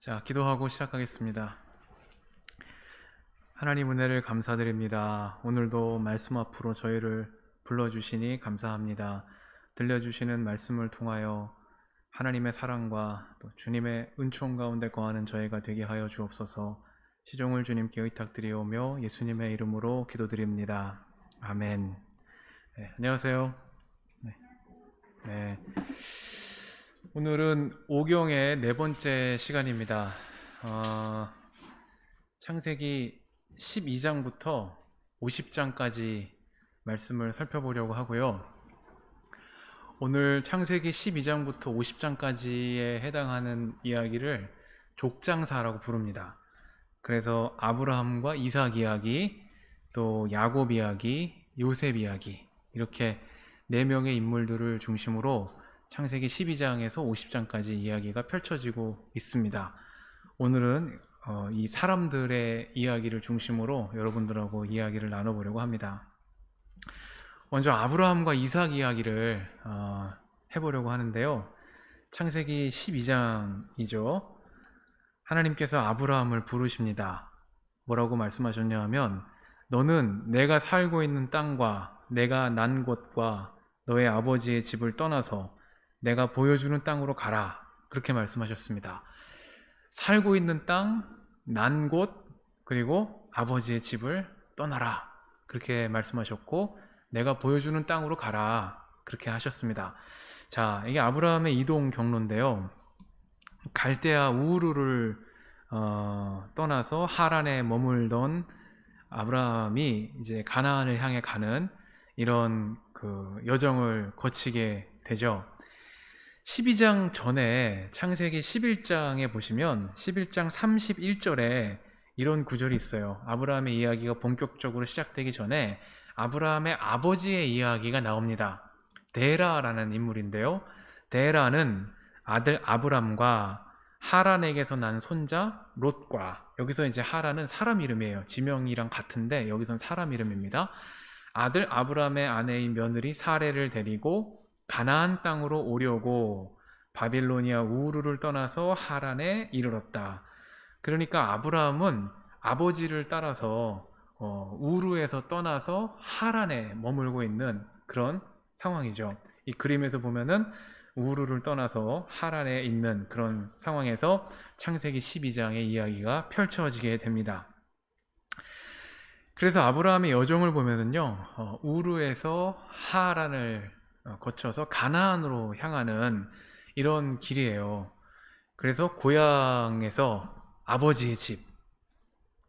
자, 기도하고 시작하겠습니다. 하나님 은혜를 감사드립니다. 오늘도 말씀 앞으로 저희를 불러주시니 감사합니다. 들려주시는 말씀을 통하여 하나님의 사랑과 또 주님의 은총 가운데 거하는 저희가 되게 하여 주옵소서. 시종을 주님께 의탁드리오며 예수님의 이름으로 기도드립니다. 아멘. 네, 안녕하세요. 네, 네. 오늘은 오경의 네 번째 시간입니다. 창세기 12장부터 50장까지 말씀을 살펴보려고 하고요. 오늘 창세기 12장부터 50장까지에 해당하는 이야기를 족장사라고 부릅니다. 그래서 아브라함과 이삭 이야기, 또 야곱 이야기, 요셉 이야기, 이렇게 4명의 인물들을 중심으로 창세기 12장에서 50장까지 이야기가 펼쳐지고 있습니다. 오늘은 이 사람들의 이야기를 중심으로 여러분들하고 이야기를 나눠보려고 합니다. 먼저 아브라함과 이삭 이야기를 해보려고 하는데요. 창세기 12장이죠. 하나님께서 아브라함을 부르십니다. 뭐라고 말씀하셨냐 하면, 너는 내가 살고 있는 땅과 내가 난 곳과 너의 아버지의 집을 떠나서 내가 보여주는 땅으로 가라. 그렇게 말씀하셨습니다. 살고 있는 땅, 난 곳, 그리고 아버지의 집을 떠나라. 그렇게 말씀하셨고, 내가 보여주는 땅으로 가라. 그렇게 하셨습니다. 자, 이게 아브라함의 이동 경로인데요. 갈대아 우르를 떠나서 하란에 머물던 아브라함이 이제 가나안을 향해 가는 이런 그 여정을 거치게 되죠. 12장 전에 창세기 11장에 보시면 11장 31절에 이런 구절이 있어요. 아브라함의 이야기가 본격적으로 시작되기 전에 아브라함의 아버지의 이야기가 나옵니다. 데라라는 인물인데요. 데라는 아들 아브람과 하란에게서 난 손자 롯과, 여기서 이제 하란은 사람 이름이에요. 지명이랑 같은데 여기선 사람 이름입니다. 아들 아브람의 아내인 며느리 사레를 데리고 가나안 땅으로 오려고 바빌로니아 우르를 떠나서 하란에 이르렀다. 그러니까 아브라함은 아버지를 따라서 우르에서 떠나서 하란에 머물고 있는 그런 상황이죠. 이 그림에서 보면은 우르를 떠나서 하란에 있는 그런 상황에서 창세기 12장의 이야기가 펼쳐지게 됩니다. 그래서 아브라함의 여정을 보면은요, 우르에서 하란을 거쳐서 가나안으로 향하는 이런 길이에요. 그래서 고향에서 아버지의 집,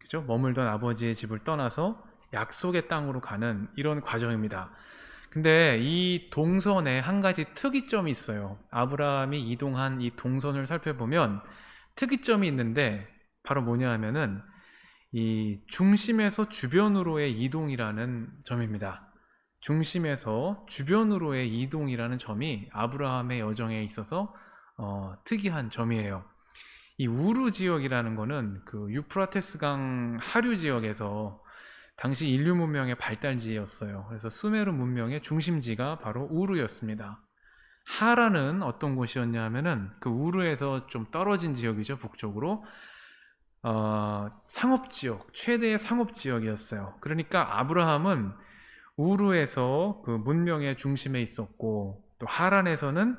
그죠? 머물던 아버지의 집을 떠나서 약속의 땅으로 가는 이런 과정입니다. 근데 이 동선에 한 가지 특이점이 있어요. 아브라함이 이동한 이 동선을 살펴보면 특이점이 있는데 바로 뭐냐 하면은 이 중심에서 주변으로의 이동이라는 점입니다. 중심에서 주변으로의 이동이라는 점이 아브라함의 여정에 있어서 특이한 점이에요. 이 우르 지역이라는 거는 그 유프라테스강 하류 지역에서 당시 인류 문명의 발달지였어요. 그래서 수메르 문명의 중심지가 바로 우르였습니다. 하란은 어떤 곳이었냐 하면은 그 우르에서 좀 떨어진 지역이죠, 북쪽으로. 상업지역, 최대의 상업지역이었어요. 그러니까 아브라함은 우르에서 그 문명의 중심에 있었고, 또 하란에서는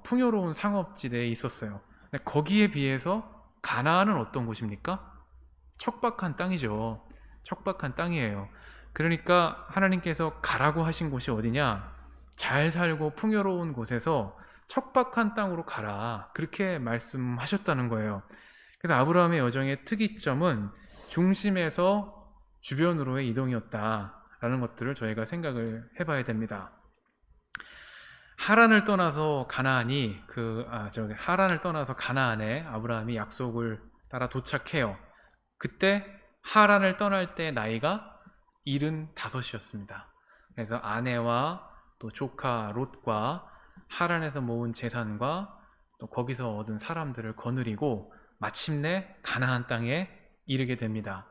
풍요로운 상업지대에 있었어요. 근데 거기에 비해서 가나안은 어떤 곳입니까? 척박한 땅이죠. 척박한 땅이에요. 그러니까 하나님께서 가라고 하신 곳이 어디냐? 잘 살고 풍요로운 곳에서 척박한 땅으로 가라. 그렇게 말씀하셨다는 거예요. 그래서 아브라함의 여정의 특이점은 중심에서 주변으로의 이동이었다라는 것들을 저희가 생각을 해봐야 됩니다. 하란을 떠나서 가나안에 아브라함이 약속을 따라 도착해요. 그때 하란을 떠날 때 나이가 75이었습니다. 그래서 아내와 또 조카 롯과 하란에서 모은 재산과 또 거기서 얻은 사람들을 거느리고 마침내 가나안 땅에 이르게 됩니다.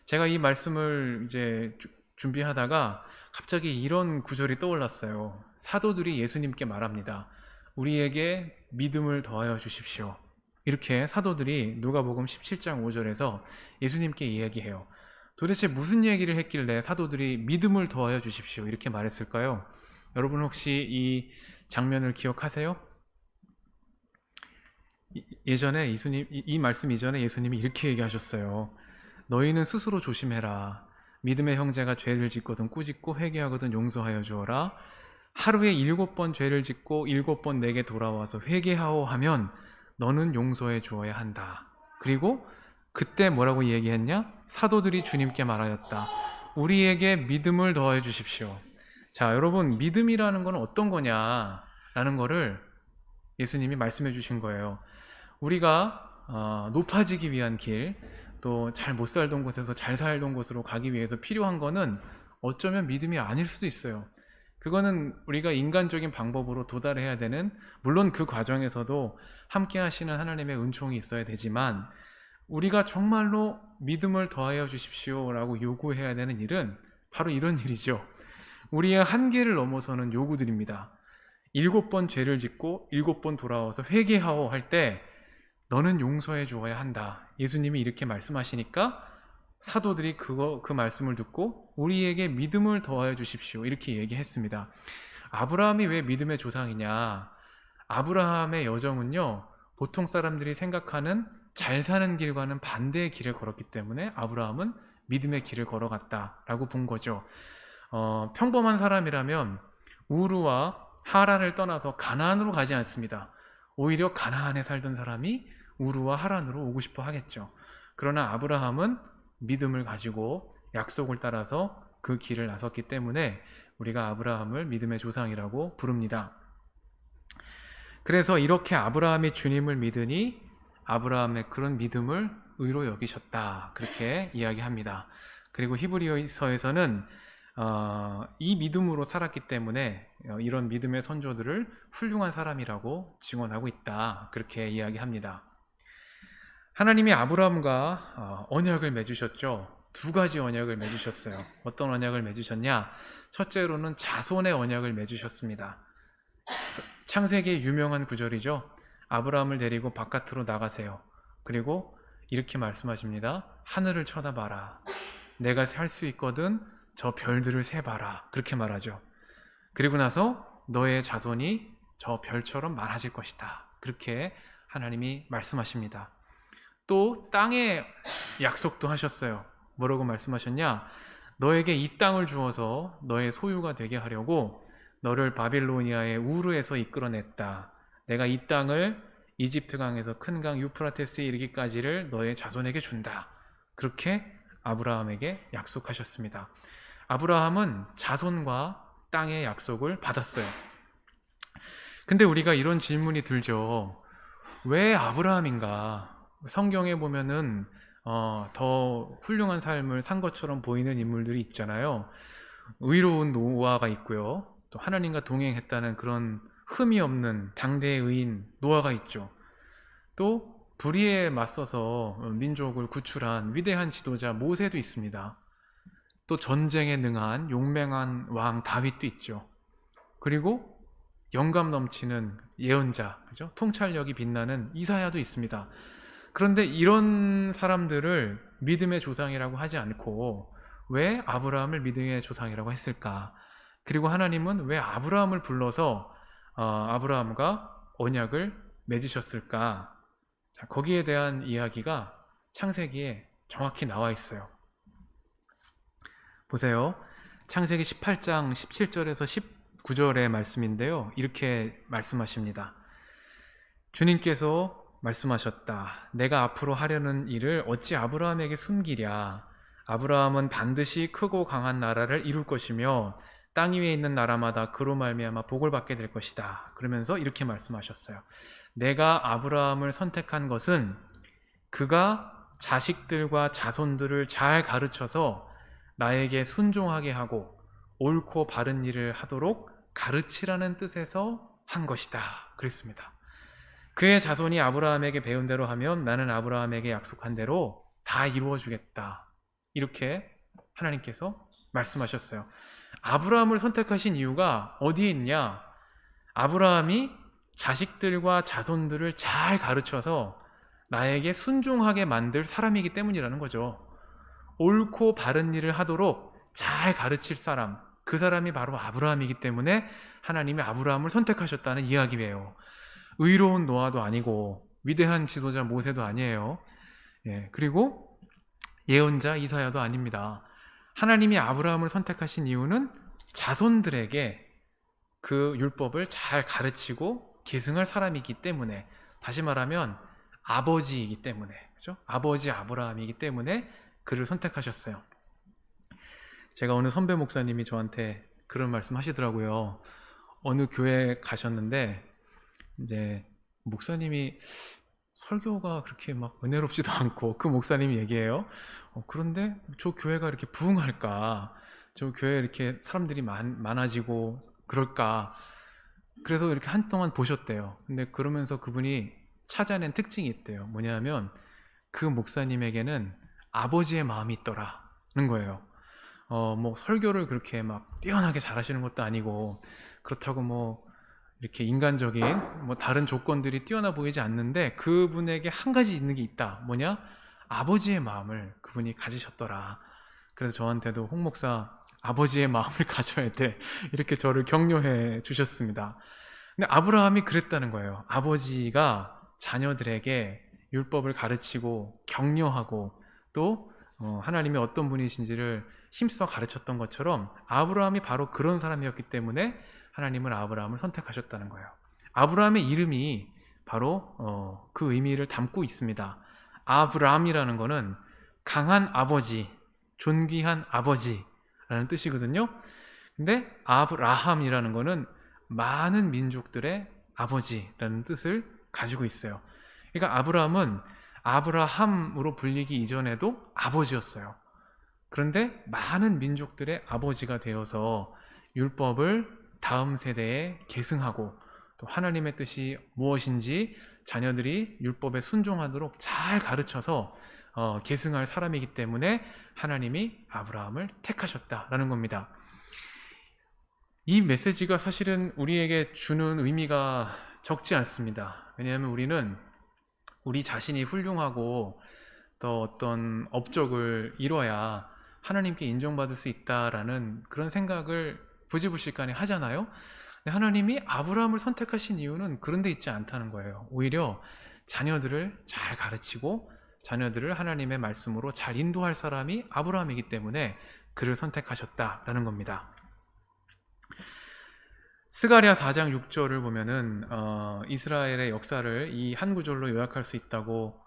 제가 이 말씀을 이제 준비하다가 갑자기 이런 구절이 떠올랐어요. 사도들이 예수님께 말합니다. 우리에게 믿음을 더하여 주십시오. 이렇게 사도들이 누가복음 17장 5절에서 예수님께 이야기해요. 도대체 무슨 얘기를 했길래 사도들이 믿음을 더하여 주십시오 이렇게 말했을까요? 여러분 혹시 이 장면을 기억하세요? 예전에 이 말씀 이전에 예수님이 이렇게 얘기하셨어요. 너희는 스스로 조심해라. 믿음의 형제가 죄를 짓거든 꾸짖고 회개하거든 용서하여 주어라. 하루에 7번 죄를 짓고 7번 내게 돌아와서 회개하오 하면 너는 용서해 주어야 한다. 그리고 그때 뭐라고 얘기했냐? 사도들이 주님께 말하였다. 우리에게 믿음을 더해 주십시오. 자, 여러분 믿음이라는 건 어떤 거냐라는 거를 예수님이 말씀해 주신 거예요. 우리가 높아지기 위한 길, 또 잘 못 살던 곳에서 잘 살던 곳으로 가기 위해서 필요한 거는 어쩌면 믿음이 아닐 수도 있어요. 그거는 우리가 인간적인 방법으로 도달해야 되는, 물론 그 과정에서도 함께 하시는 하나님의 은총이 있어야 되지만 우리가 정말로 믿음을 더하여 주십시오 라고 요구해야 되는 일은 바로 이런 일이죠. 우리의 한계를 넘어서는 요구들입니다. 7번 죄를 짓고 7번 돌아와서 회개하오 할 때 너는 용서해 주어야 한다. 예수님이 이렇게 말씀하시니까 사도들이 그 말씀을 듣고 우리에게 믿음을 더하여 주십시오 이렇게 얘기했습니다. 아브라함이 왜 믿음의 조상이냐? 아브라함의 여정은요, 보통 사람들이 생각하는 잘 사는 길과는 반대의 길을 걸었기 때문에 아브라함은 믿음의 길을 걸어갔다라고 본 거죠. 평범한 사람이라면 우르와 하란을 떠나서 가나안으로 가지 않습니다. 오히려 가나안에 살던 사람이 우르와 하란으로 오고 싶어 하겠죠. 그러나 아브라함은 믿음을 가지고 약속을 따라서 그 길을 나섰기 때문에 우리가 아브라함을 믿음의 조상이라고 부릅니다. 그래서 이렇게 아브라함이 주님을 믿으니 아브라함의 그런 믿음을 의로 여기셨다, 그렇게 이야기합니다. 그리고 히브리서에서는 이 믿음으로 살았기 때문에 이런 믿음의 선조들을 훌륭한 사람이라고 증언하고 있다, 그렇게 이야기합니다. 하나님이 아브라함과 언약을 맺으셨죠. 2가지 언약을 맺으셨어요. 어떤 언약을 맺으셨냐? 첫째로는 자손의 언약을 맺으셨습니다. 창세기의 유명한 구절이죠. 아브라함을 데리고 바깥으로 나가세요. 그리고 이렇게 말씀하십니다. 하늘을 쳐다봐라. 내가 살 수 있거든 저 별들을 세봐라. 그렇게 말하죠. 그리고 나서 너의 자손이 저 별처럼 많아질 것이다. 그렇게 하나님이 말씀하십니다. 또 땅의 약속도 하셨어요. 뭐라고 말씀하셨냐? 너에게 이 땅을 주어서 너의 소유가 되게 하려고 너를 바빌로니아의 우르에서 이끌어냈다. 내가 이 땅을 이집트 강에서 큰 강 유프라테스에 이르기까지를 너의 자손에게 준다. 그렇게 아브라함에게 약속하셨습니다. 아브라함은 자손과 땅의 약속을 받았어요. 근데 우리가 이런 질문이 들죠. 왜 아브라함인가? 성경에 보면은 더 훌륭한 삶을 산 것처럼 보이는 인물들이 있잖아요. 의로운 노아가 있고요. 또 하나님과 동행했다는 그런 흠이 없는 당대의 의인 노아가 있죠. 또 불의에 맞서서 민족을 구출한 위대한 지도자 모세도 있습니다. 또 전쟁에 능한 용맹한 왕 다윗도 있죠. 그리고 영감 넘치는 예언자, 그죠? 통찰력이 빛나는 이사야도 있습니다. 그런데 이런 사람들을 믿음의 조상이라고 하지 않고 왜 아브라함을 믿음의 조상이라고 했을까? 그리고 하나님은 왜 아브라함을 불러서 아브라함과 언약을 맺으셨을까? 자, 거기에 대한 이야기가 창세기에 정확히 나와 있어요. 보세요. 창세기 18장 17절에서 19절의 말씀인데요. 이렇게 말씀하십니다. 주님께서 말씀하셨다. 내가 앞으로 하려는 일을 어찌 아브라함에게 숨기랴. 아브라함은 반드시 크고 강한 나라를 이룰 것이며 땅 위에 있는 나라마다 그로 말미암아 복을 받게 될 것이다. 그러면서 이렇게 말씀하셨어요. 내가 아브라함을 선택한 것은 그가 자식들과 자손들을 잘 가르쳐서 나에게 순종하게 하고 옳고 바른 일을 하도록 가르치라는 뜻에서 한 것이다. 그랬습니다. 그의 자손이 아브라함에게 배운 대로 하면 나는 아브라함에게 약속한 대로 다 이루어주겠다. 이렇게 하나님께서 말씀하셨어요. 아브라함을 선택하신 이유가 어디에 있냐? 아브라함이 자식들과 자손들을 잘 가르쳐서 나에게 순종하게 만들 사람이기 때문이라는 거죠. 옳고 바른 일을 하도록 잘 가르칠 사람, 그 사람이 바로 아브라함이기 때문에 하나님이 아브라함을 선택하셨다는 이야기예요. 의로운 노아도 아니고 위대한 지도자 모세도 아니에요. 그리고 예언자 이사야도 아닙니다. 하나님이 아브라함을 선택하신 이유는 자손들에게 그 율법을 잘 가르치고 계승할 사람이기 때문에, 다시 말하면 아버지이기 때문에, 그죠? 아버지 아브라함이기 때문에 그를 선택하셨어요. 제가 어느 선배 목사님이 저한테 그런 말씀 하시더라고요. 어느 교회 가셨는데 이제 목사님이 설교가 그렇게 막 은혜롭지도 않고, 그 목사님이 얘기해요. 그런데 저 교회가 이렇게 부흥할까? 저 교회에 이렇게 사람들이 많아지고 그럴까? 그래서 이렇게 한동안 보셨대요. 근데 그러면서 그분이 찾아낸 특징이 있대요. 뭐냐면 그 목사님에게는 아버지의 마음이 있더라는 거예요. 뭐 설교를 그렇게 막 뛰어나게 잘하시는 것도 아니고, 그렇다고 뭐 이렇게 인간적인 뭐 다른 조건들이 뛰어나 보이지 않는데, 그분에게 한 가지 있는 게 있다. 뭐냐? 아버지의 마음을 그분이 가지셨더라. 그래서 저한테도 홍 목사 아버지의 마음을 가져야 돼, 이렇게 저를 격려해 주셨습니다. 근데 아브라함이 그랬다는 거예요. 아버지가 자녀들에게 율법을 가르치고 격려하고 또 하나님이 어떤 분이신지를 힘써 가르쳤던 것처럼 아브라함이 바로 그런 사람이었기 때문에 하나님은 아브라함을 선택하셨다는 거예요. 아브라함의 이름이 바로 그 의미를 담고 있습니다. 아브람이라는 거는 강한 아버지, 존귀한 아버지라는 뜻이거든요. 근데 아브라함이라는 거는 많은 민족들의 아버지라는 뜻을 가지고 있어요. 그러니까 아브라함은 아브라함으로 불리기 이전에도 아버지였어요. 그런데 많은 민족들의 아버지가 되어서 율법을 다음 세대에 계승하고 또 하나님의 뜻이 무엇인지 자녀들이 율법에 순종하도록 잘 가르쳐서 계승할 사람이기 때문에 하나님이 아브라함을 택하셨다라는 겁니다. 이 메시지가 사실은 우리에게 주는 의미가 적지 않습니다. 왜냐하면 우리는 우리 자신이 훌륭하고 또 어떤 업적을 이뤄야 하나님께 인정받을 수 있다라는 그런 생각을 부지불식간에 하잖아요. 근데 하나님이 아브라함을 선택하신 이유는 그런 데 있지 않다는 거예요. 오히려 자녀들을 잘 가르치고 자녀들을 하나님의 말씀으로 잘 인도할 사람이 아브라함이기 때문에 그를 선택하셨다라는 겁니다. 스가랴 4장 6절을 보면은 이스라엘의 역사를 이 한 구절로 요약할 수 있다고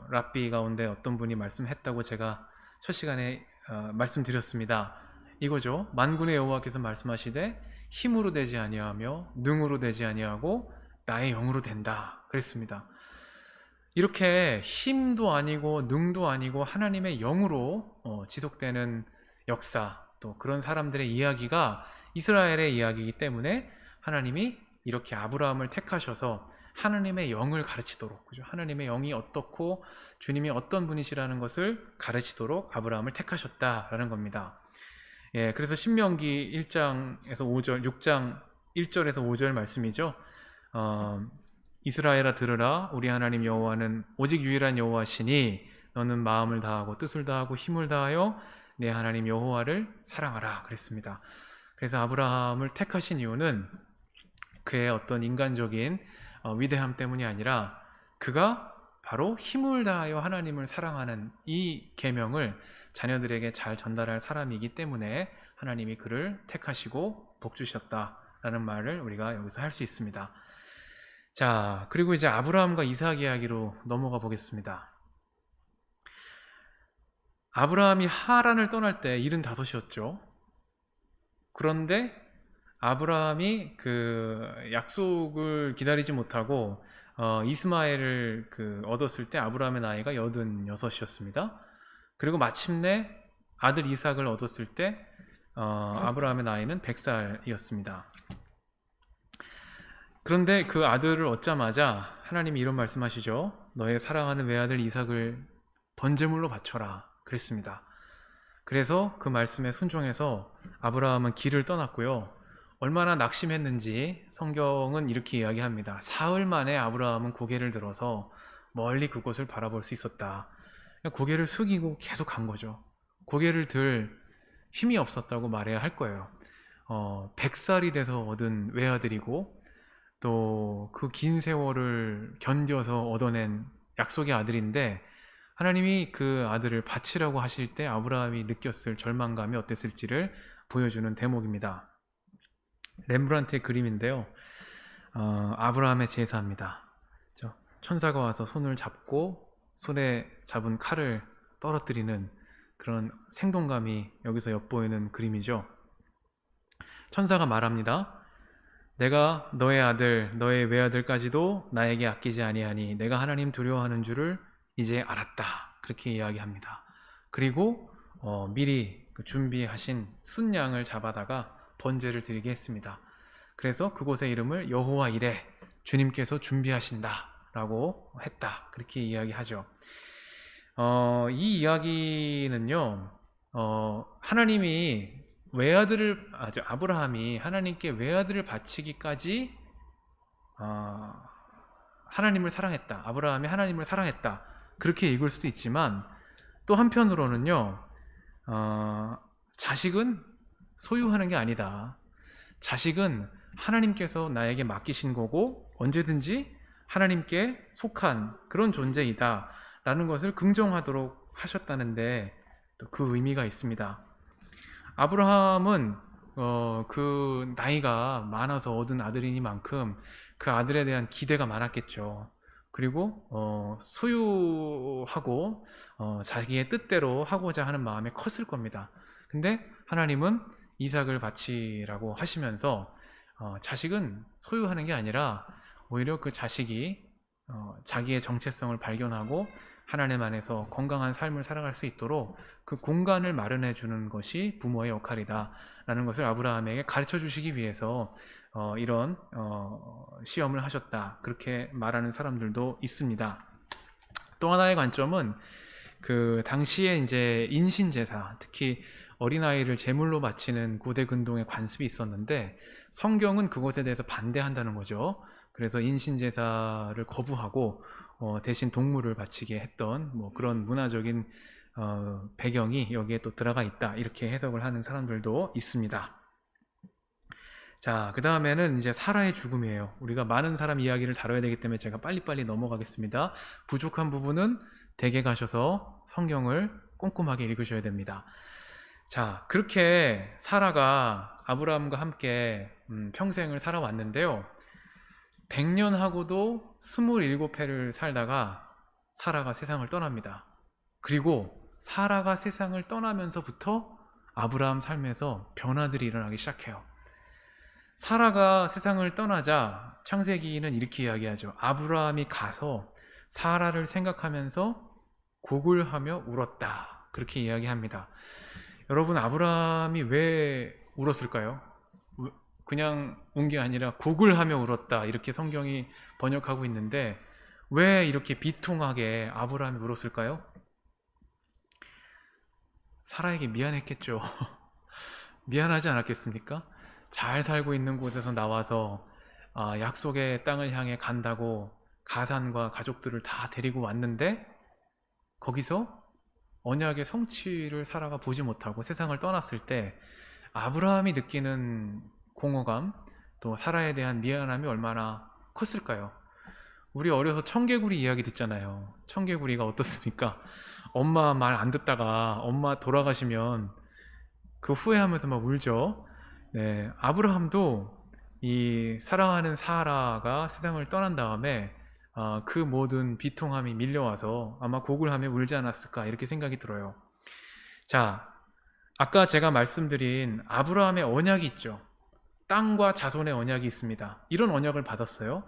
랍비 가운데 어떤 분이 말씀했다고 제가 첫 시간에 말씀드렸습니다. 이거죠. 만군의 여호와께서 말씀하시되 힘으로 되지 아니하며 능으로 되지 아니하고 나의 영으로 된다 그랬습니다. 이렇게 힘도 아니고 능도 아니고 하나님의 영으로 지속되는 역사, 또 그런 사람들의 이야기가 이스라엘의 이야기이기 때문에 하나님이 이렇게 아브라함을 택하셔서 하나님의 영을 가르치도록, 그죠? 하나님의 영이 어떻고 주님이 어떤 분이시라는 것을 가르치도록 아브라함을 택하셨다라는 겁니다. 그래서 신명기 1장에서 5절, 6장 1절에서 5절 말씀이죠. 이스라엘아 들으라, 우리 하나님 여호와는 오직 유일한 여호와시니 너는 마음을 다하고 뜻을 다하고 힘을 다하여 내 하나님 여호와를 사랑하라 그랬습니다. 그래서 아브라함을 택하신 이유는 그의 어떤 인간적인 위대함 때문이 아니라 그가 바로 힘을 다하여 하나님을 사랑하는 이 계명을 자녀들에게 잘 전달할 사람이기 때문에 하나님이 그를 택하시고 복 주셨다라는 말을 우리가 여기서 할 수 있습니다. 자, 그리고 이제 아브라함과 이삭 이야기로 넘어가 보겠습니다. 아브라함이 하란을 떠날 때 75이었죠. 그런데 아브라함이 그 약속을 기다리지 못하고 이스마엘을 얻었을 때 아브라함의 나이가 86이었습니다. 그리고 마침내 아들 이삭을 얻었을 때 아브라함의 나이는 100살이었습니다. 그런데 그 아들을 얻자마자 하나님이 이런 말씀하시죠. 너의 사랑하는 외아들 이삭을 번제물로 바쳐라 그랬습니다. 그래서 그 말씀에 순종해서 아브라함은 길을 떠났고요. 얼마나 낙심했는지 성경은 이렇게 이야기합니다. 사흘 만에 아브라함은 고개를 들어서 멀리 그곳을 바라볼 수 있었다. 고개를 숙이고 계속 간 거죠. 고개를 들 힘이 없었다고 말해야 할 거예요. 100살이 돼서 얻은 외아들이고 또 그 긴 세월을 견뎌서 얻어낸 약속의 아들인데 하나님이 그 아들을 바치라고 하실 때 아브라함이 느꼈을 절망감이 어땠을지를 보여주는 대목입니다. 렘브란트의 그림인데요. 아브라함의 제사입니다. 천사가 와서 손을 잡고 손에 잡은 칼을 떨어뜨리는 그런 생동감이 여기서 엿보이는 그림이죠. 천사가 말합니다. 내가 너의 아들, 너의 외아들까지도 나에게 아끼지 아니하니 내가 하나님 두려워하는 줄을 이제 알았다. 그렇게 이야기합니다. 그리고 미리 준비하신 순양을 잡아다가 번제를 드리게 했습니다. 그래서 그곳의 이름을 여호와 이레, 주님께서 준비하신다 라고 했다. 그렇게 이야기하죠. 이 이야기는요, 하나님이 아브라함이 하나님께 외아들을 바치기까지 하나님을 사랑했다. 아브라함이 하나님을 사랑했다. 그렇게 읽을 수도 있지만 또 한편으로는요, 자식은 소유하는 게 아니다. 자식은 하나님께서 나에게 맡기신 거고 언제든지 하나님께 속한 그런 존재이다 라는 것을 긍정하도록 하셨다는데 또 그 의미가 있습니다. 아브라함은 그 나이가 많아서 얻은 아들이니만큼 그 아들에 대한 기대가 많았겠죠. 그리고 소유하고 자기의 뜻대로 하고자 하는 마음이 컸을 겁니다. 근데 하나님은 이삭을 바치라고 하시면서 자식은 소유하는 게 아니라 오히려 그 자식이 자기의 정체성을 발견하고 하나님 안에서 건강한 삶을 살아갈 수 있도록 그 공간을 마련해 주는 것이 부모의 역할이다 라는 것을 아브라함에게 가르쳐 주시기 위해서 이런 시험을 하셨다, 그렇게 말하는 사람들도 있습니다. 또 하나의 관점은 그 당시에 이제 인신제사, 특히 어린아이를 제물로 바치는 고대 근동의 관습이 있었는데 성경은 그것에 대해서 반대한다는 거죠. 그래서 인신제사를 거부하고 대신 동물을 바치게 했던 그런 문화적인 배경이 여기에 또 들어가 있다, 이렇게 해석을 하는 사람들도 있습니다. 자, 그 다음에는 이제 사라의 죽음이에요. 우리가 많은 사람 이야기를 다뤄야 되기 때문에 제가 빨리빨리 넘어가겠습니다. 부족한 부분은 댁에 가셔서 성경을 꼼꼼하게 읽으셔야 됩니다. 자, 그렇게 사라가 아브라함과 함께 평생을 살아왔는데요. 100년하고도 27해를 살다가 사라가 세상을 떠납니다. 그리고 사라가 세상을 떠나면서부터 아브라함 삶에서 변화들이 일어나기 시작해요. 사라가 세상을 떠나자 창세기는 이렇게 이야기하죠. 아브라함이 가서 사라를 생각하면서 곡을 하며 울었다, 그렇게 이야기합니다. 여러분, 아브라함이 왜 울었을까요? 그냥 운 게 아니라 곡을 하며 울었다, 이렇게 성경이 번역하고 있는데 왜 이렇게 비통하게 아브라함이 울었을까요? 사라에게 미안했겠죠. 미안하지 않았겠습니까? 잘 살고 있는 곳에서 나와서 약속의 땅을 향해 간다고 가산과 가족들을 다 데리고 왔는데 거기서 언약의 성취를 사라가 보지 못하고 세상을 떠났을 때 아브라함이 느끼는 공허감, 또 사라에 대한 미안함이 얼마나 컸을까요? 우리 어려서 청개구리 이야기 듣잖아요. 청개구리가 어떻습니까? 엄마 말 안 듣다가 엄마 돌아가시면 그 후회하면서 막 울죠. 네, 아브라함도 이 사랑하는 사라가 세상을 떠난 다음에 그 모든 비통함이 밀려와서 아마 곡을 하며 울지 않았을까, 이렇게 생각이 들어요. 자, 아까 제가 말씀드린 아브라함의 언약이 있죠. 땅과 자손의 언약이 있습니다. 이런 언약을 받았어요.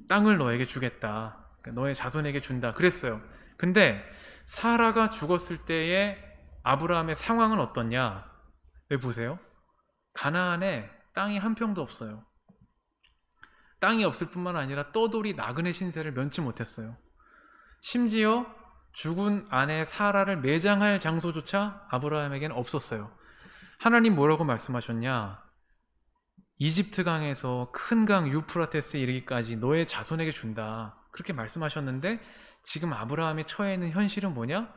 땅을 너에게 주겠다, 너의 자손에게 준다 그랬어요. 근데 사라가 죽었을 때의 아브라함의 상황은 어떻냐? 여기 보세요. 가나안에 땅이 한 평도 없어요. 땅이 없을 뿐만 아니라 떠돌이 나그네 신세를 면치 못했어요. 심지어 죽은 아내 사라를 매장할 장소조차 아브라함에게는 없었어요. 하나님 뭐라고 말씀하셨냐? 이집트 강에서 큰 강 유프라테스에 이르기까지 너의 자손에게 준다. 그렇게 말씀하셨는데 지금 아브라함이 처해 있는 현실은 뭐냐?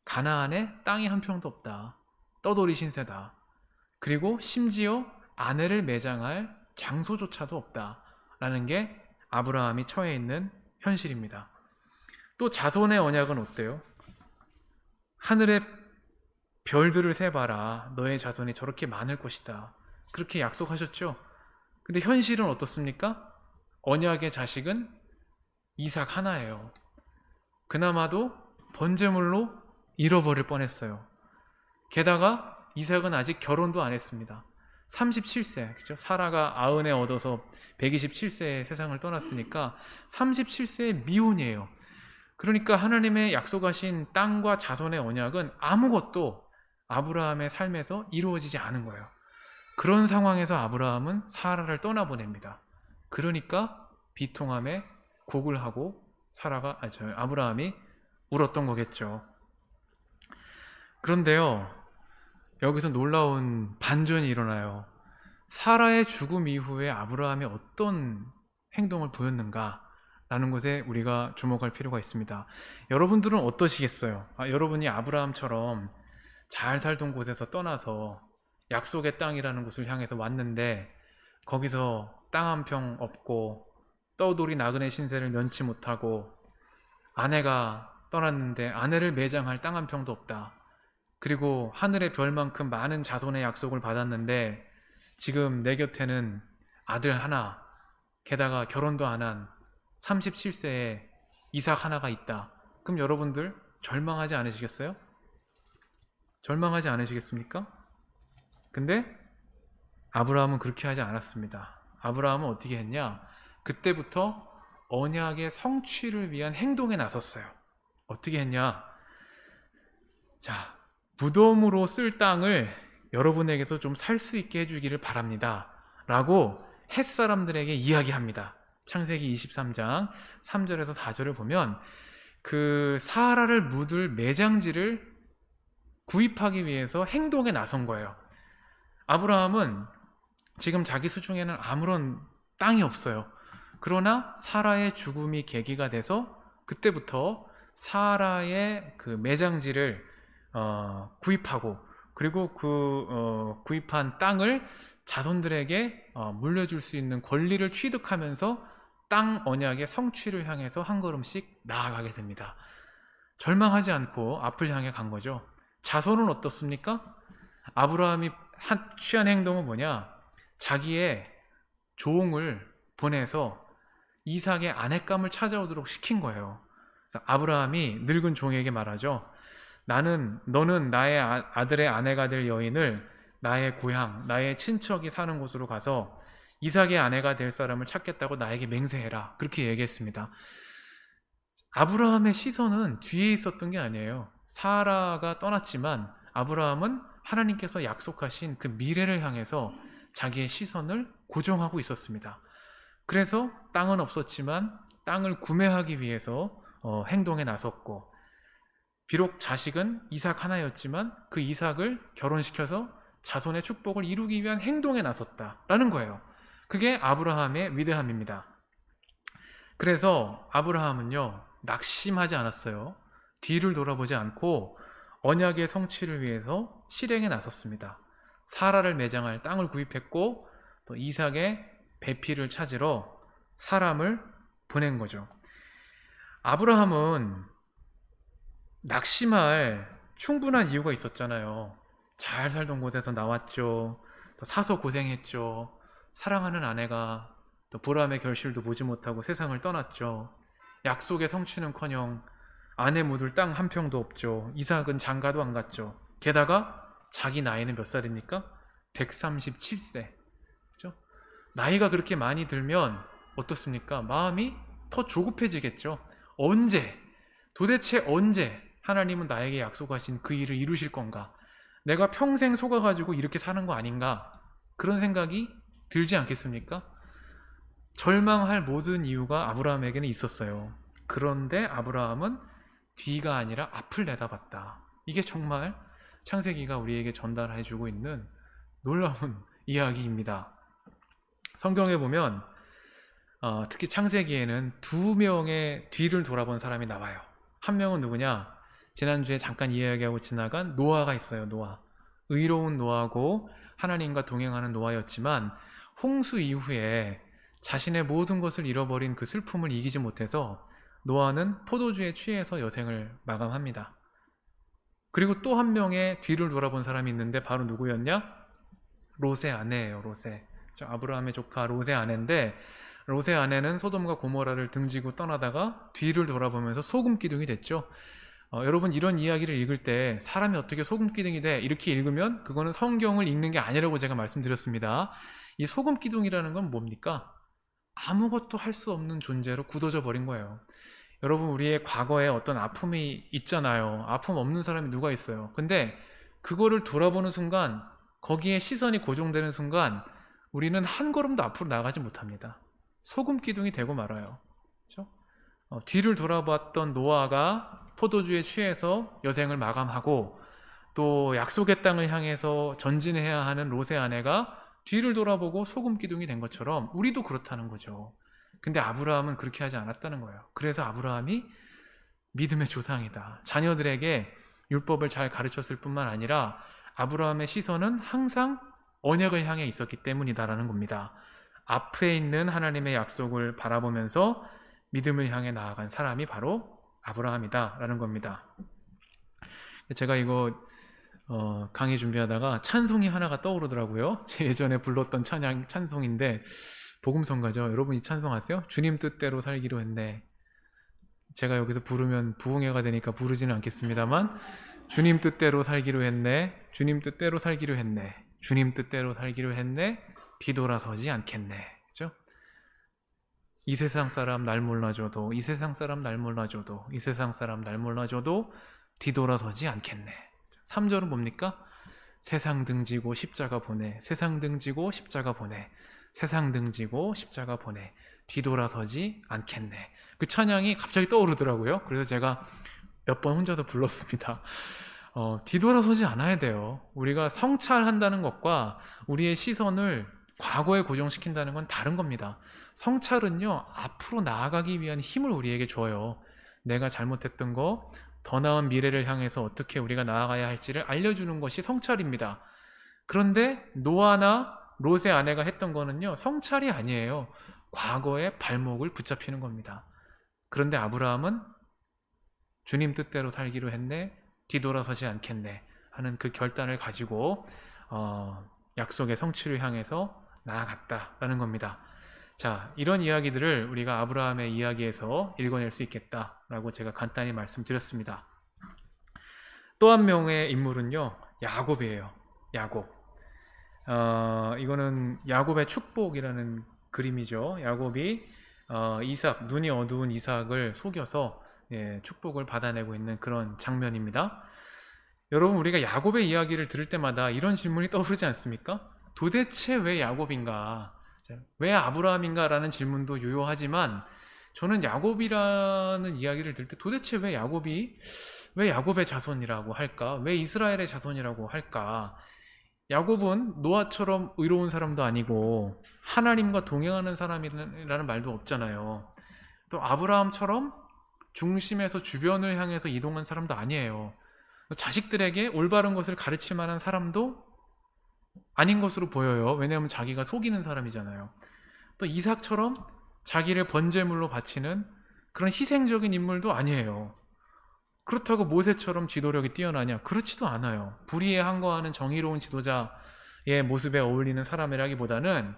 가나안에 땅이 한 평도 없다. 떠돌이 신세다. 그리고 심지어 아내를 매장할 장소조차도 없다. 라는 게 아브라함이 처해 있는 현실입니다. 또 자손의 언약은 어때요? 하늘의 별들을 세봐라. 너의 자손이 저렇게 많을 것이다. 그렇게 약속하셨죠? 근데 현실은 어떻습니까? 언약의 자식은 이삭 하나예요. 그나마도 번제물로 잃어버릴 뻔했어요. 게다가 이삭은 아직 결혼도 안 했습니다. 37세, 그죠? 사라가 아흔에 얻어서 127세에 세상을 떠났으니까 37세의 미혼이에요. 그러니까 하나님의 약속하신 땅과 자손의 언약은 아무것도 아브라함의 삶에서 이루어지지 않은 거예요. 그런 상황에서 아브라함은 사라를 떠나보냅니다. 그러니까 비통함에 곡을 하고 아브라함이 울었던 거겠죠. 그런데요, 여기서 놀라운 반전이 일어나요. 사라의 죽음 이후에 아브라함이 어떤 행동을 보였는가? 라는 것에 우리가 주목할 필요가 있습니다. 여러분들은 어떠시겠어요? 여러분이 아브라함처럼 잘 살던 곳에서 떠나서 약속의 땅이라는 곳을 향해서 왔는데 거기서 땅 한 평 없고 떠돌이 나그네 신세를 면치 못하고 아내가 떠났는데 아내를 매장할 땅 한 평도 없다. 그리고 하늘의 별만큼 많은 자손의 약속을 받았는데 지금 내 곁에는 아들 하나, 게다가 결혼도 안 한 37세에 이삭 하나가 있다. 그럼 여러분들 절망하지 않으시겠어요? 절망하지 않으시겠습니까? 근데 아브라함은 그렇게 하지 않았습니다. 아브라함은 어떻게 했냐? 그때부터 언약의 성취를 위한 행동에 나섰어요. 어떻게 했냐? 자, 무덤으로 쓸 땅을 여러분에게서 좀 살 수 있게 해주기를 바랍니다. 라고 햇사람들에게 이야기합니다. 창세기 23장 3절에서 4절을 보면 그 사라를 묻을 매장지를 구입하기 위해서 행동에 나선 거예요. 아브라함은 지금 자기 수중에는 아무런 땅이 없어요. 그러나 사라의 죽음이 계기가 돼서 그때부터 사라의 그 매장지를 구입하고 그리고 구입한 땅을 자손들에게 물려줄 수 있는 권리를 취득하면서 땅 언약의 성취를 향해서 한 걸음씩 나아가게 됩니다. 절망하지 않고 앞을 향해 간 거죠. 자손은 어떻습니까? 아브라함이 취한 행동은 뭐냐? 자기의 종을 보내서 이삭의 아내감을 찾아오도록 시킨 거예요. 그래서 아브라함이 늙은 종에게 말하죠. 너는 나의 아들의 아내가 될 여인을 나의 고향, 나의 친척이 사는 곳으로 가서 이삭의 아내가 될 사람을 찾겠다고 나에게 맹세해라. 그렇게 얘기했습니다. 아브라함의 시선은 뒤에 있었던 게 아니에요. 사라가 떠났지만 아브라함은 하나님께서 약속하신 그 미래를 향해서 자기의 시선을 고정하고 있었습니다. 그래서 땅은 없었지만 땅을 구매하기 위해서 행동에 나섰고 비록 자식은 이삭 하나였지만 그 이삭을 결혼시켜서 자손의 축복을 이루기 위한 행동에 나섰다라는 거예요. 그게 아브라함의 위대함입니다. 그래서 아브라함은요, 낙심하지 않았어요. 뒤를 돌아보지 않고 언약의 성취를 위해서 실행에 나섰습니다. 사라를 매장할 땅을 구입했고 또 이삭의 배필을 찾으러 사람을 보낸 거죠. 아브라함은 낙심할 충분한 이유가 있었잖아요. 잘 살던 곳에서 나왔죠. 또 사서 고생했죠. 사랑하는 아내가 또 보람의 결실도 보지 못하고 세상을 떠났죠. 약속의 성취는커녕 아내 묻을 땅 한 평도 없죠. 이삭은 장가도 안 갔죠. 게다가 자기 나이는 몇 살입니까? 137세. 그렇죠? 나이가 그렇게 많이 들면 어떻습니까? 마음이 더 조급해지겠죠. 도대체 언제 하나님은 나에게 약속하신 그 일을 이루실 건가? 내가 평생 속아가지고 이렇게 사는 거 아닌가? 그런 생각이 들지 않겠습니까? 절망할 모든 이유가 아브라함에게는 있었어요. 그런데 아브라함은 뒤가 아니라 앞을 내다봤다. 이게 정말 창세기가 우리에게 전달해주고 있는 놀라운 이야기입니다. 성경에 보면 특히 창세기에는 두 명의 뒤를 돌아본 사람이 나와요. 한 명은 누구냐? 지난주에 잠깐 이야기하고 지나간 노아가 있어요. 노아. 의로운 노아고 하나님과 동행하는 노아였지만 홍수 이후에 자신의 모든 것을 잃어버린 그 슬픔을 이기지 못해서 노아는 포도주에 취해서 여생을 마감합니다. 그리고 또 한 명의 뒤를 돌아본 사람이 있는데 바로 누구였냐? 롯의 아내예요. 롯의. 아브라함의 조카 롯의 아내인데 롯의 아내는 소돔과 고모라를 등지고 떠나다가 뒤를 돌아보면서 소금 기둥이 됐죠. 여러분 이런 이야기를 읽을 때 사람이 어떻게 소금 기둥이 돼? 이렇게 읽으면 그거는 성경을 읽는 게 아니라고 제가 말씀드렸습니다. 이 소금 기둥이라는 건 뭡니까? 아무것도 할 수 없는 존재로 굳어져 버린 거예요. 여러분 우리의 과거에 어떤 아픔이 있잖아요. 아픔 없는 사람이 누가 있어요. 근데 그거를 돌아보는 순간 거기에 시선이 고정되는 순간 우리는 한 걸음도 앞으로 나가지 못합니다. 소금 기둥이 되고 말아요. 그렇죠? 뒤를 돌아봤던 노아가 포도주에 취해서 여생을 마감하고 또 약속의 땅을 향해서 전진해야 하는 롯의 아내가 뒤를 돌아보고 소금 기둥이 된 것처럼 우리도 그렇다는 거죠. 근데 아브라함은 그렇게 하지 않았다는 거예요. 그래서 아브라함이 믿음의 조상이다. 자녀들에게 율법을 잘 가르쳤을 뿐만 아니라 아브라함의 시선은 항상 언약을 향해 있었기 때문이다라는 겁니다. 앞에 있는 하나님의 약속을 바라보면서 믿음을 향해 나아간 사람이 바로 아브라함이다라는 겁니다. 제가 이거 강의 준비하다가 찬송이 하나가 떠오르더라고요. 예전에 불렀던 찬송인데 복음성가죠. 여러분 이 찬송 아세요? 주님 뜻대로 살기로 했네. 제가 여기서 부르면 부흥회가 되니까 부르지는 않겠습니다만 주님 뜻대로 살기로 했네. 주님 뜻대로 살기로 했네. 주님 뜻대로 살기로 했네. 뒤돌아서지 않겠네. 그죠? 이 세상 사람 날 몰라줘도, 이 세상 사람 날 몰라줘도, 이 세상 사람 날 몰라줘도 뒤돌아서지 않겠네. 3절은 뭡니까? 세상 등지고 십자가 보내, 세상 등지고 십자가 보내, 세상 등지고 십자가 보내, 뒤돌아서지 않겠네. 그 찬양이 갑자기 떠오르더라고요. 그래서 제가 몇 번 혼자서 불렀습니다. 뒤돌아서지 않아야 돼요. 우리가 성찰한다는 것과 우리의 시선을 과거에 고정시킨다는 건 다른 겁니다. 성찰은요, 앞으로 나아가기 위한 힘을 우리에게 줘요. 내가 잘못했던 거, 더 나은 미래를 향해서 어떻게 우리가 나아가야 할지를 알려주는 것이 성찰입니다. 그런데 노아나 롯의 아내가 했던 거는요, 성찰이 아니에요. 과거의 발목을 붙잡히는 겁니다. 그런데 아브라함은 주님 뜻대로 살기로 했네, 뒤돌아서지 않겠네 하는 그 결단을 가지고 약속의 성취를 향해서 나아갔다라는 겁니다. 자, 이런 이야기들을 우리가 아브라함의 이야기에서 읽어낼 수 있겠다라고 제가 간단히 말씀드렸습니다. 또 한 명의 인물은요, 야곱이에요. 야곱. 이거는 야곱의 축복이라는 그림이죠. 야곱이 이삭, 눈이 어두운 이삭을 속여서 축복을 받아내고 있는 그런 장면입니다. 여러분 우리가 야곱의 이야기를 들을 때마다 이런 질문이 떠오르지 않습니까? 도대체 왜 야곱인가? 왜 아브라함인가? 라는 질문도 유효하지만 저는 야곱이라는 이야기를 들을 때 도대체 왜 야곱의 자손이라고 할까? 왜 이스라엘의 자손이라고 할까? 야곱은 노아처럼 의로운 사람도 아니고 하나님과 동행하는 사람이라는 말도 없잖아요. 또 아브라함처럼 중심에서 주변을 향해서 이동한 사람도 아니에요. 자식들에게 올바른 것을 가르칠 만한 사람도 아닌 것으로 보여요. 왜냐하면 자기가 속이는 사람이잖아요. 또 이삭처럼 자기를 번제물로 바치는 그런 희생적인 인물도 아니에요. 그렇다고 모세처럼 지도력이 뛰어나냐? 그렇지도 않아요. 불의에 항거하는 정의로운 지도자의 모습에 어울리는 사람이라기보다는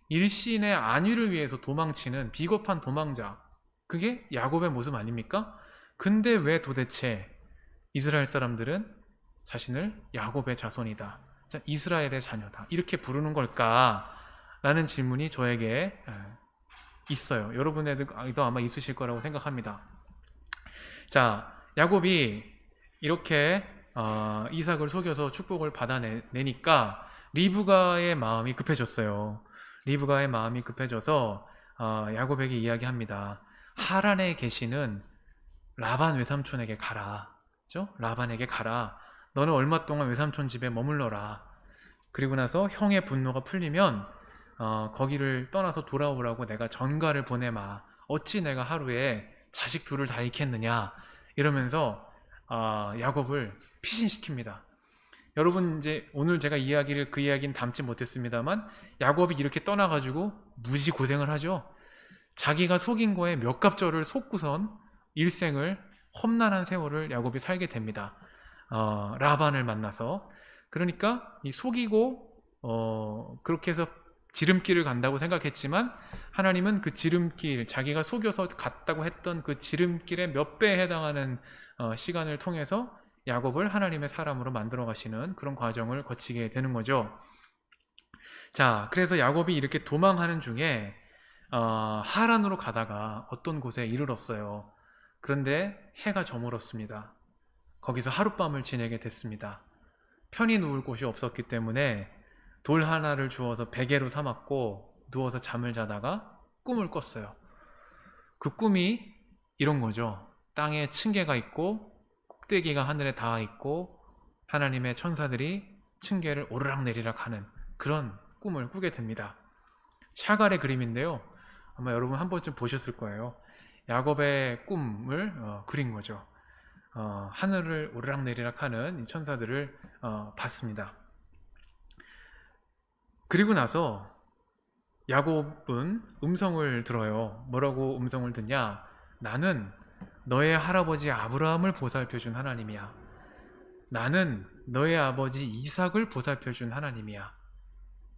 일신의 안위를 위해서 도망치는 비겁한 도망자, 그게 야곱의 모습 아닙니까? 근데 왜 도대체 이스라엘 사람들은 자신을 야곱의 자손이다, 이스라엘의 자녀다 이렇게 부르는 걸까? 라는 질문이 저에게 있어요. 여러분에도 아마 있으실 거라고 생각합니다. 자, 야곱이 이렇게 이삭을 속여서 축복을 받아내니까 리브가의 마음이 급해졌어요. 리브가의 마음이 급해져서 야곱에게 이야기합니다. 하란에 계시는 라반 외삼촌에게 가라. 그죠? 라반에게 가라. 너는 얼마 동안 외삼촌 집에 머물러라. 그리고 나서 형의 분노가 풀리면 거기를 떠나서 돌아오라고 내가 전가를 보내마. 어찌 내가 하루에 자식 둘을 다 잃겠느냐. 이러면서 야곱을 피신시킵니다. 여러분 이제 오늘 제가 그 이야기는 담지 못했습니다만 야곱이 이렇게 떠나가지고 무지 고생을 하죠. 자기가 속인 거에 몇 갑절을 속고선 일생을 험난한 세월을 야곱이 살게 됩니다. 라반을 만나서. 그러니까 이 속이고 그렇게 해서 지름길을 간다고 생각했지만 하나님은 그 지름길, 자기가 속여서 갔다고 했던 그 지름길의 몇 배에 해당하는 시간을 통해서 야곱을 하나님의 사람으로 만들어 가시는 그런 과정을 거치게 되는 거죠. 자, 그래서 야곱이 이렇게 도망하는 중에 하란으로 가다가 어떤 곳에 이르렀어요. 그런데 해가 저물었습니다. 거기서 하룻밤을 지내게 됐습니다. 편히 누울 곳이 없었기 때문에 돌 하나를 주워서 베개로 삼았고 누워서 잠을 자다가 꿈을 꿨어요. 그 꿈이 이런 거죠. 땅에 층계가 있고 꼭대기가 하늘에 닿아 있고 하나님의 천사들이 층계를 오르락내리락 하는 그런 꿈을 꾸게 됩니다. 샤갈의 그림인데요. 아마 여러분 한 번쯤 보셨을 거예요. 야곱의 꿈을 그린 거죠. 하늘을 오르락내리락 하는 이 천사들을 봤습니다. 그리고 나서 야곱은 음성을 들어요. 뭐라고 음성을 듣냐? 나는 너의 할아버지 아브라함을 보살펴준 하나님이야. 나는 너의 아버지 이삭을 보살펴준 하나님이야.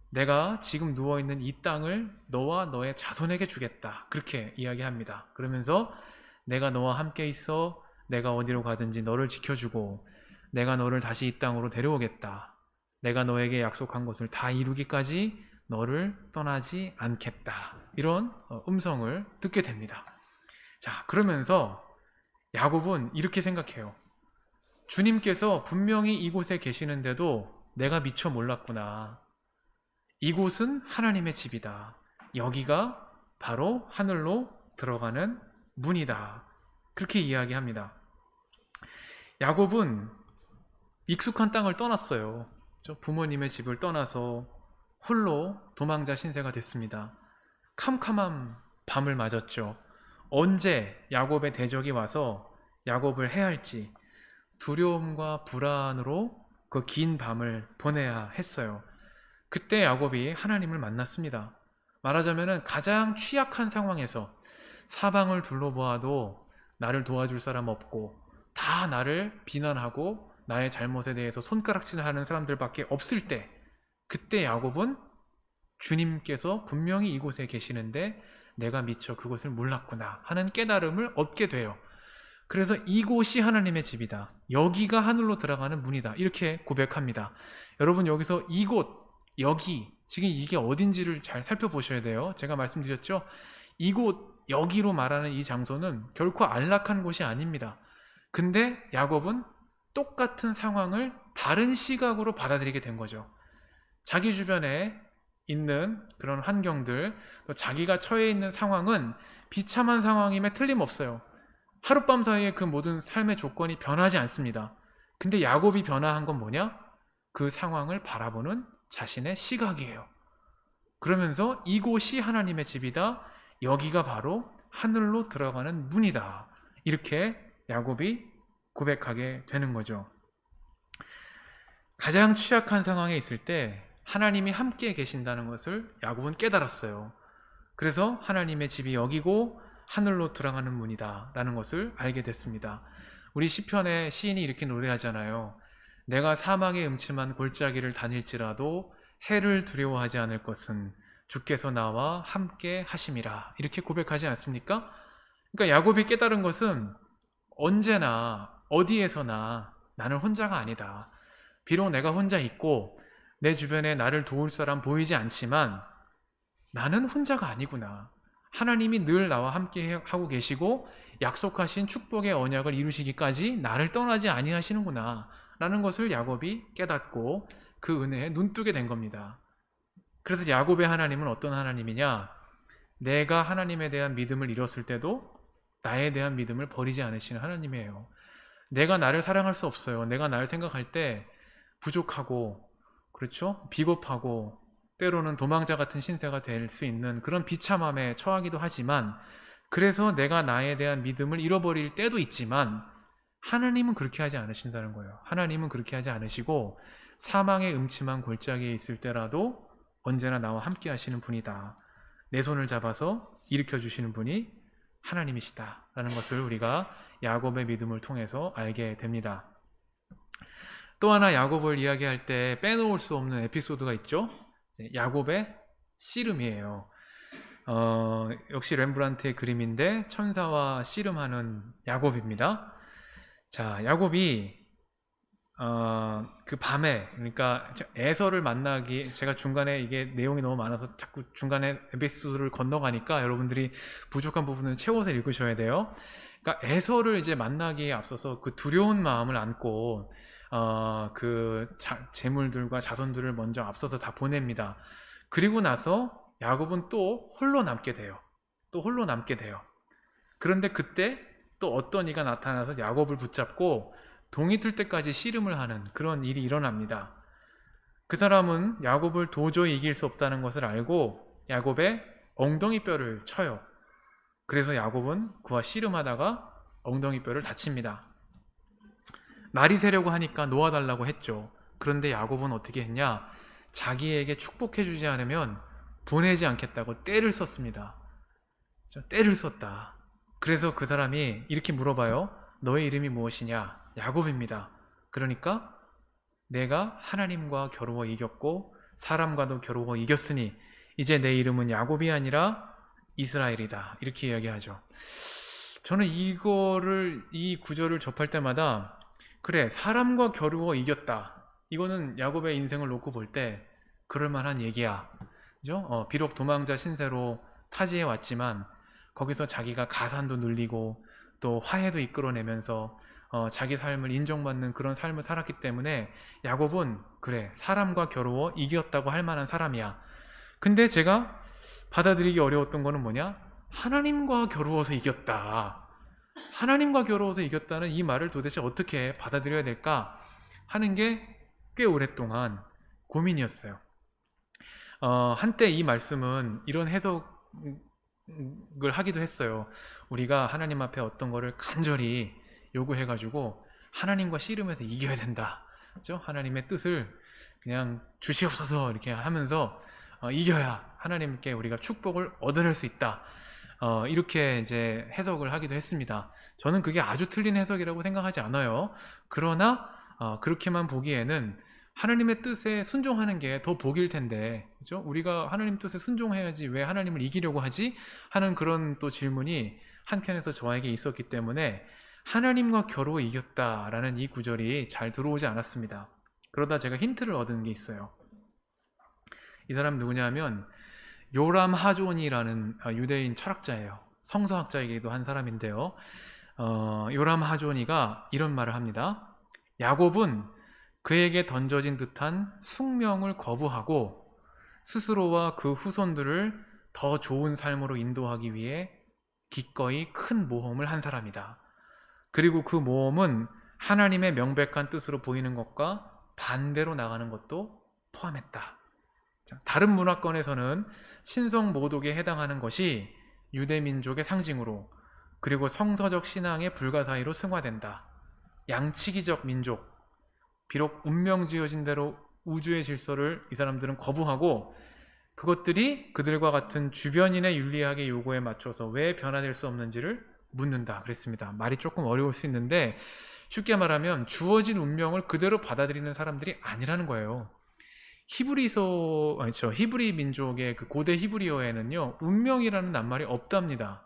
내가 지금 누워있는 이 땅을 너와 너의 자손에게 주겠다. 그렇게 이야기합니다. 그러면서 내가 너와 함께 있어 내가 어디로 가든지 너를 지켜주고 내가 너를 다시 이 땅으로 데려오겠다. 내가 너에게 약속한 것을 다 이루기까지 너를 떠나지 않겠다. 이런 음성을 듣게 됩니다. 자, 그러면서 야곱은 이렇게 생각해요. 주님께서 분명히 이곳에 계시는데도 내가 미처 몰랐구나. 이곳은 하나님의 집이다. 여기가 바로 하늘로 들어가는 문이다. 그렇게 이야기합니다. 야곱은 익숙한 땅을 떠났어요. 부모님의 집을 떠나서 홀로 도망자 신세가 됐습니다. 캄캄한 밤을 맞았죠. 언제 야곱의 대적이 와서 야곱을 해할지 두려움과 불안으로 그 긴 밤을 보내야 했어요. 그때 야곱이 하나님을 만났습니다. 말하자면 가장 취약한 상황에서 사방을 둘러보아도 나를 도와줄 사람 없고 다 나를 비난하고 나의 잘못에 대해서 손가락질을 하는 사람들밖에 없을 때 그때 야곱은 주님께서 분명히 이곳에 계시는데 내가 미처 그것을 몰랐구나 하는 깨달음을 얻게 돼요. 그래서 이곳이 하나님의 집이다. 여기가 하늘로 들어가는 문이다. 이렇게 고백합니다. 여러분 여기서 이곳, 여기, 지금 이게 어딘지를 잘 살펴보셔야 돼요. 제가 말씀드렸죠. 이곳, 여기로 말하는 이 장소는 결코 안락한 곳이 아닙니다. 근데 야곱은 똑같은 상황을 다른 시각으로 받아들이게 된 거죠. 자기 주변에 있는 그런 환경들, 또 자기가 처해 있는 상황은 비참한 상황임에 틀림없어요. 하룻밤 사이에 그 모든 삶의 조건이 변하지 않습니다. 근데 야곱이 변화한 건 뭐냐? 그 상황을 바라보는 자신의 시각이에요. 그러면서 이곳이 하나님의 집이다. 여기가 바로 하늘로 들어가는 문이다. 이렇게 야곱이 고백하게 되는 거죠. 가장 취약한 상황에 있을 때 하나님이 함께 계신다는 것을 야곱은 깨달았어요. 그래서 하나님의 집이 여기고 하늘로 들어가는 문이다 라는 것을 알게 됐습니다. 우리 시편에 시인이 이렇게 노래하잖아요. 내가 사망의 음침한 골짜기를 다닐지라도 해를 두려워하지 않을 것은 주께서 나와 함께 하심이라. 이렇게 고백하지 않습니까? 그러니까 야곱이 깨달은 것은 언제나 어디에서나 나는 혼자가 아니다. 비록 내가 혼자 있고 내 주변에 나를 도울 사람 보이지 않지만 나는 혼자가 아니구나. 하나님이 늘 나와 함께 하고 계시고 약속하신 축복의 언약을 이루시기까지 나를 떠나지 아니하시는구나 라는 것을 야곱이 깨닫고 그 은혜에 눈뜨게 된 겁니다. 그래서 야곱의 하나님은 어떤 하나님이냐? 내가 하나님에 대한 믿음을 잃었을 때도 나에 대한 믿음을 버리지 않으시는 하나님이에요. 내가 나를 사랑할 수 없어요. 내가 나를 생각할 때 부족하고, 그렇죠? 비겁하고, 때로는 도망자 같은 신세가 될 수 있는 그런 비참함에 처하기도 하지만, 그래서 내가 나에 대한 믿음을 잃어버릴 때도 있지만 하나님은 그렇게 하지 않으신다는 거예요. 하나님은 그렇게 하지 않으시고 사망의 음침한 골짜기에 있을 때라도 언제나 나와 함께 하시는 분이다. 내 손을 잡아서 일으켜 주시는 분이 하나님이시다 라는 것을 우리가 야곱의 믿음을 통해서 알게 됩니다. 또 하나 야곱을 이야기할 때 빼놓을 수 없는 에피소드가 있죠. 야곱의 씨름이에요. 역시 렘브란트의 그림인데 천사와 씨름하는 야곱입니다. 자, 야곱이 그 밤에, 그러니까 에서를 만나기, 제가 중간에 이게 내용이 너무 많아서 자꾸 중간에 에피소드를 건너가니까 여러분들이 부족한 부분을 채워서 읽으셔야 돼요. 그러니까 에서를 이제 만나기에 앞서서 그 두려운 마음을 안고 그 재물들과 자손들을 먼저 앞서서 다 보냅니다. 그리고 나서 야곱은 또 홀로 남게 돼요. 또 홀로 남게 돼요. 그런데 그때 또 어떤 이가 나타나서 야곱을 붙잡고 동이 틀 때까지 씨름을 하는 그런 일이 일어납니다. 그 사람은 야곱을 도저히 이길 수 없다는 것을 알고 야곱의 엉덩이 뼈를 쳐요. 그래서 야곱은 그와 씨름하다가 엉덩이 뼈를 다칩니다. 날이 새려고 하니까 놓아달라고 했죠. 그런데 야곱은 어떻게 했냐? 자기에게 축복해주지 않으면 보내지 않겠다고 떼를 썼습니다. 떼를 썼다. 그래서 그 사람이 이렇게 물어봐요. 너의 이름이 무엇이냐? 야곱입니다. 그러니까 내가 하나님과 겨루어 이겼고 사람과도 겨루어 이겼으니 이제 내 이름은 야곱이 아니라 이스라엘이다. 이렇게 이야기하죠. 저는 이 구절을 접할 때마다 그래, 사람과 겨루어 이겼다. 이거는 야곱의 인생을 놓고 볼 때 그럴 만한 얘기야. 그죠? 비록 도망자 신세로 타지에 왔지만 거기서 자기가 가산도 늘리고 또 화해도 이끌어내면서 자기 삶을 인정받는 그런 삶을 살았기 때문에 야곱은 그래, 사람과 겨루어 이겼다고 할 만한 사람이야. 근데 제가 받아들이기 어려웠던 거는 뭐냐? 하나님과 겨루어서 이겼다. 하나님과 겨루어서 이겼다는 이 말을 도대체 어떻게 받아들여야 될까 하는 게 꽤 오랫동안 고민이었어요. 한때 이 말씀은 이런 해석을 하기도 했어요. 우리가 하나님 앞에 어떤 거를 간절히 요구해가지고 하나님과 씨름해서 이겨야 된다. 그렇죠? 하나님의 뜻을 그냥 주시옵소서 이렇게 하면서 이겨야 하나님께 우리가 축복을 얻어낼 수 있다. 이렇게 이제 해석을 하기도 했습니다. 저는 그게 아주 틀린 해석이라고 생각하지 않아요. 그러나 그렇게만 보기에는 하나님의 뜻에 순종하는 게 더 복일 텐데, 그죠? 우리가 하나님 뜻에 순종해야지 왜 하나님을 이기려고 하지? 하는 그런 또 질문이 한편에서 저에게 있었기 때문에 하나님과 겨루어 이겼다라는 이 구절이 잘 들어오지 않았습니다. 그러다 제가 힌트를 얻은 게 있어요. 이 사람 누구냐면 요람 하존이라는 유대인 철학자예요. 성서학자이기도 한 사람인데요. 요람 하존이가 이런 말을 합니다. 야곱은 그에게 던져진 듯한 숙명을 거부하고 스스로와 그 후손들을 더 좋은 삶으로 인도하기 위해 기꺼이 큰 모험을 한 사람이다. 그리고 그 모험은 하나님의 명백한 뜻으로 보이는 것과 반대로 나가는 것도 포함했다. 다른 문화권에서는 신성 모독에 해당하는 것이 유대민족의 상징으로, 그리고 성서적 신앙의 불가사의로 승화된다. 양치기적 민족, 비록 운명 지어진 대로 우주의 질서를 이 사람들은 거부하고 그것들이 그들과 같은 주변인의 윤리학의 요구에 맞춰서 왜 변화될 수 없는지를 묻는다 그랬습니다. 말이 조금 어려울 수 있는데 쉽게 말하면 주어진 운명을 그대로 받아들이는 사람들이 아니라는 거예요. 히브리 민족의 그 고대 히브리어에는요, 운명이라는 낱말이 없답니다.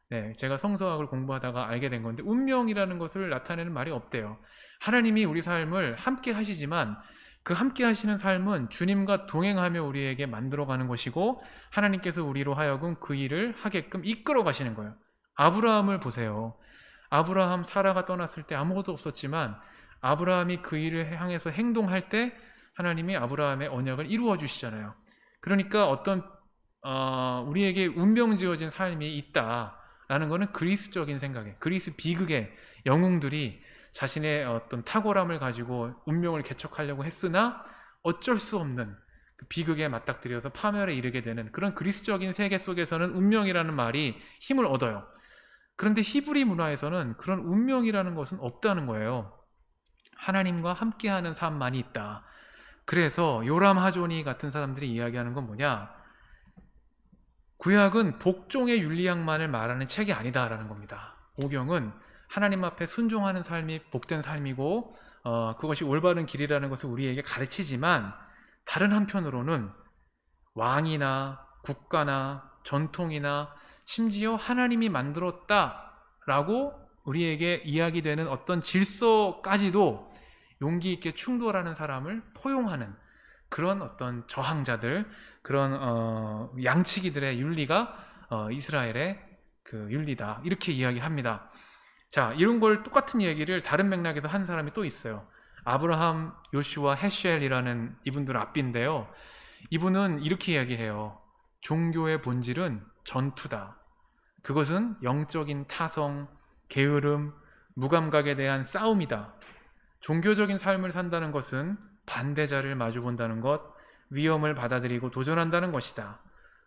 네, 제가 성서학을 공부하다가 알게 된 건데 운명이라는 것을 나타내는 말이 없대요. 하나님이 우리 삶을 함께 하시지만 그 함께 하시는 삶은 주님과 동행하며 우리에게 만들어가는 것이고 하나님께서 우리로 하여금 그 일을 하게끔 이끌어 가시는 거예요. 아브라함을 보세요. 아브라함, 사라가 떠났을 때 아무것도 없었지만 아브라함이 그 일을 향해서 행동할 때 하나님이 아브라함의 언약을 이루어 주시잖아요. 그러니까 우리에게 운명 지어진 삶이 있다라는 것은 그리스적인 생각에, 그리스 비극의 영웅들이 자신의 어떤 탁월함을 가지고 운명을 개척하려고 했으나 어쩔 수 없는 비극에 맞닥뜨려서 파멸에 이르게 되는 그런 그리스적인 세계 속에서는 운명이라는 말이 힘을 얻어요. 그런데 히브리 문화에서는 그런 운명이라는 것은 없다는 거예요. 하나님과 함께하는 삶만이 있다. 그래서 요람 하조니 같은 사람들이 이야기하는 건 뭐냐? 구약은 복종의 윤리학만을 말하는 책이 아니다라는 겁니다. 오경은 하나님 앞에 순종하는 삶이 복된 삶이고 그것이 올바른 길이라는 것을 우리에게 가르치지만, 다른 한편으로는 왕이나 국가나 전통이나 심지어 하나님이 만들었다라고 우리에게 이야기되는 어떤 질서까지도 용기 있게 충돌하는 사람을 포용하는 그런 어떤 저항자들, 그런 양치기들의 윤리가 이스라엘의 그 윤리다, 이렇게 이야기합니다. 자, 이런 걸 똑같은 얘기를 다른 맥락에서 한 사람이 또 있어요. 아브라함 요슈아 헤쉘이라는 이분들 앞인데요. 이분은 이렇게 이야기해요. 종교의 본질은 전투다. 그것은 영적인 타성, 게으름, 무감각에 대한 싸움이다. 종교적인 삶을 산다는 것은 반대자를 마주본다는 것, 위험을 받아들이고 도전한다는 것이다.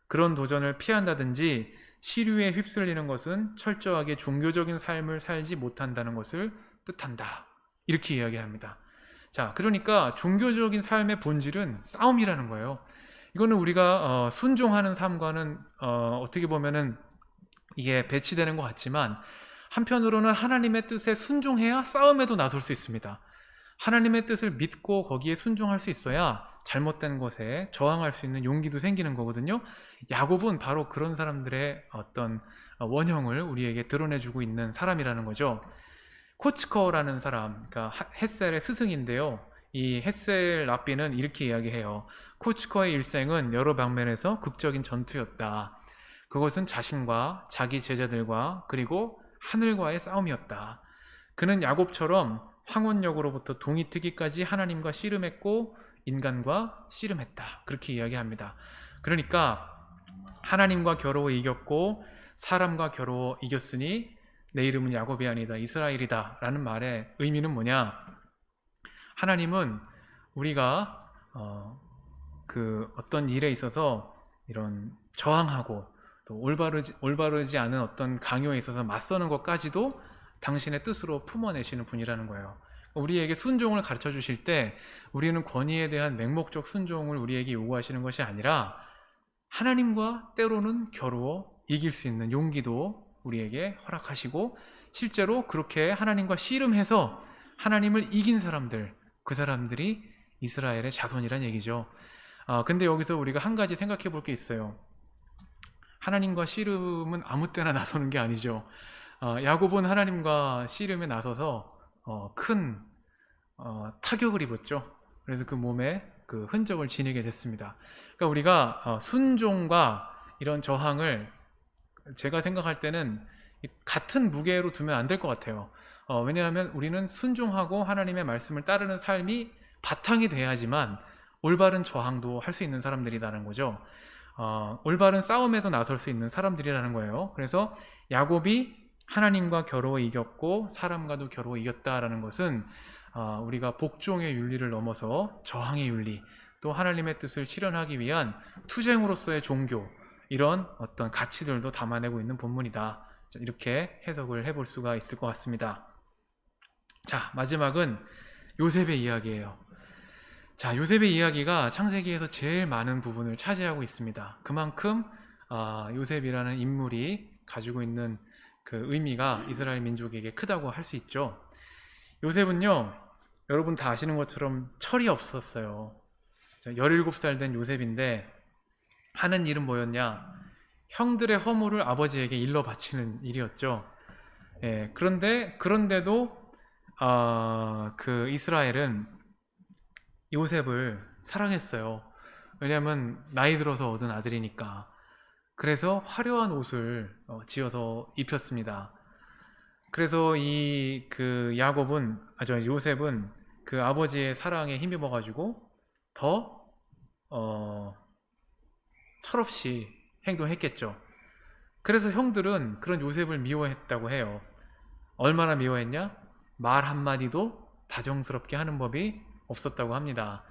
그런 도전을 피한다든지 시류에 휩쓸리는 것은 철저하게 종교적인 삶을 살지 못한다는 것을 뜻한다. 이렇게 이야기합니다. 자, 그러니까 종교적인 삶의 본질은 싸움이라는 거예요. 이거는 우리가 순종하는 삶과는 어떻게 보면은 이게 배치되는 것 같지만, 한편으로는 하나님의 뜻에 순종해야 싸움에도 나설 수 있습니다. 하나님의 뜻을 믿고 거기에 순종할 수 있어야 잘못된 것에 저항할 수 있는 용기도 생기는 거거든요. 야곱은 바로 그런 사람들의 어떤 원형을 우리에게 드러내주고 있는 사람이라는 거죠. 코츠커라는 사람, 그러니까 햇셀의 스승인데요. 이 햇셀 랍비는 이렇게 이야기해요. 코츠커의 일생은 여러 방면에서 극적인 전투였다. 그것은 자신과 자기 제자들과 그리고 하늘과의 싸움이었다. 그는 야곱처럼 황혼역으로부터 동이트기까지 하나님과 씨름했고 인간과 씨름했다. 그렇게 이야기합니다. 그러니까 하나님과 겨루어 이겼고 사람과 겨루어 이겼으니 내 이름은 야곱이 아니다 이스라엘이다 라는 말의 의미는 뭐냐? 하나님은 우리가 그 어떤 일에 있어서 이런 저항하고 또 올바르지 않은 어떤 강요에 있어서 맞서는 것까지도 당신의 뜻으로 품어내시는 분이라는 거예요. 우리에게 순종을 가르쳐 주실 때 우리는 권위에 대한 맹목적 순종을 우리에게 요구하시는 것이 아니라 하나님과 때로는 겨루어 이길 수 있는 용기도 우리에게 허락하시고, 실제로 그렇게 하나님과 씨름해서 하나님을 이긴 사람들, 그 사람들이 이스라엘의 자손이란 얘기죠. 근데 여기서 우리가 한 가지 생각해 볼 게 있어요. 하나님과 씨름은 아무 때나 나서는 게 아니죠. 야곱은 하나님과 씨름에 나서서 큰 타격을 입었죠. 그래서 그 몸에 그 흔적을 지니게 됐습니다. 그러니까 우리가 순종과 이런 저항을 제가 생각할 때는 같은 무게로 두면 안 될 것 같아요. 왜냐하면 우리는 순종하고 하나님의 말씀을 따르는 삶이 바탕이 돼야지만 올바른 저항도 할 수 있는 사람들이라는 거죠. 올바른 싸움에도 나설 수 있는 사람들이라는 거예요. 그래서 야곱이 하나님과 겨루어 이겼고 사람과도 겨루어 이겼다라는 것은 우리가 복종의 윤리를 넘어서 저항의 윤리, 또 하나님의 뜻을 실현하기 위한 투쟁으로서의 종교, 이런 어떤 가치들도 담아내고 있는 본문이다. 이렇게 해석을 해볼 수가 있을 것 같습니다. 자, 마지막은 요셉의 이야기예요. 자, 요셉의 이야기가 창세기에서 제일 많은 부분을 차지하고 있습니다. 그만큼 요셉이라는 인물이 가지고 있는 그 의미가 이스라엘 민족에게 크다고 할 수 있죠. 요셉은요, 여러분 다 아시는 것처럼 철이 없었어요. 17살 된 요셉인데 하는 일은 뭐였냐? 형들의 허물을 아버지에게 일러 바치는 일이었죠. 그런데도 그 이스라엘은 요셉을 사랑했어요. 왜냐하면 나이 들어서 얻은 아들이니까. 그래서 화려한 옷을 지어서 입혔습니다. 그래서 그 요셉은 그 아버지의 사랑에 힘입어 가지고 더 철없이 행동했겠죠. 그래서 형들은 그런 요셉을 미워했다고 해요. 얼마나 미워했냐? 말 한마디도 다정스럽게 하는 법이 없었다고 합니다.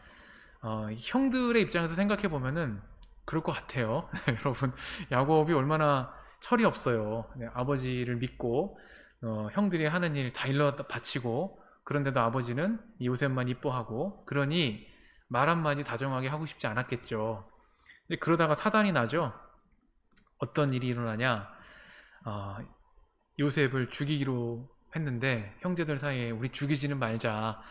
형들의 입장에서 생각해 보면은 그럴 것 같아요. 여러분, 야곱이 얼마나 철이 없어요. 네, 아버지를 믿고 형들이 하는 일 다 일러 바치고, 그런데도 아버지는 요셉만 이뻐하고, 그러니 말 한마디 다정하게 하고 싶지 않았겠죠. 근데 그러다가 사단이 나죠. 어떤 일이 일어나냐? 어, 요셉을 죽이기로 했는데 형제들 사이에 우리 죽이지는 말자.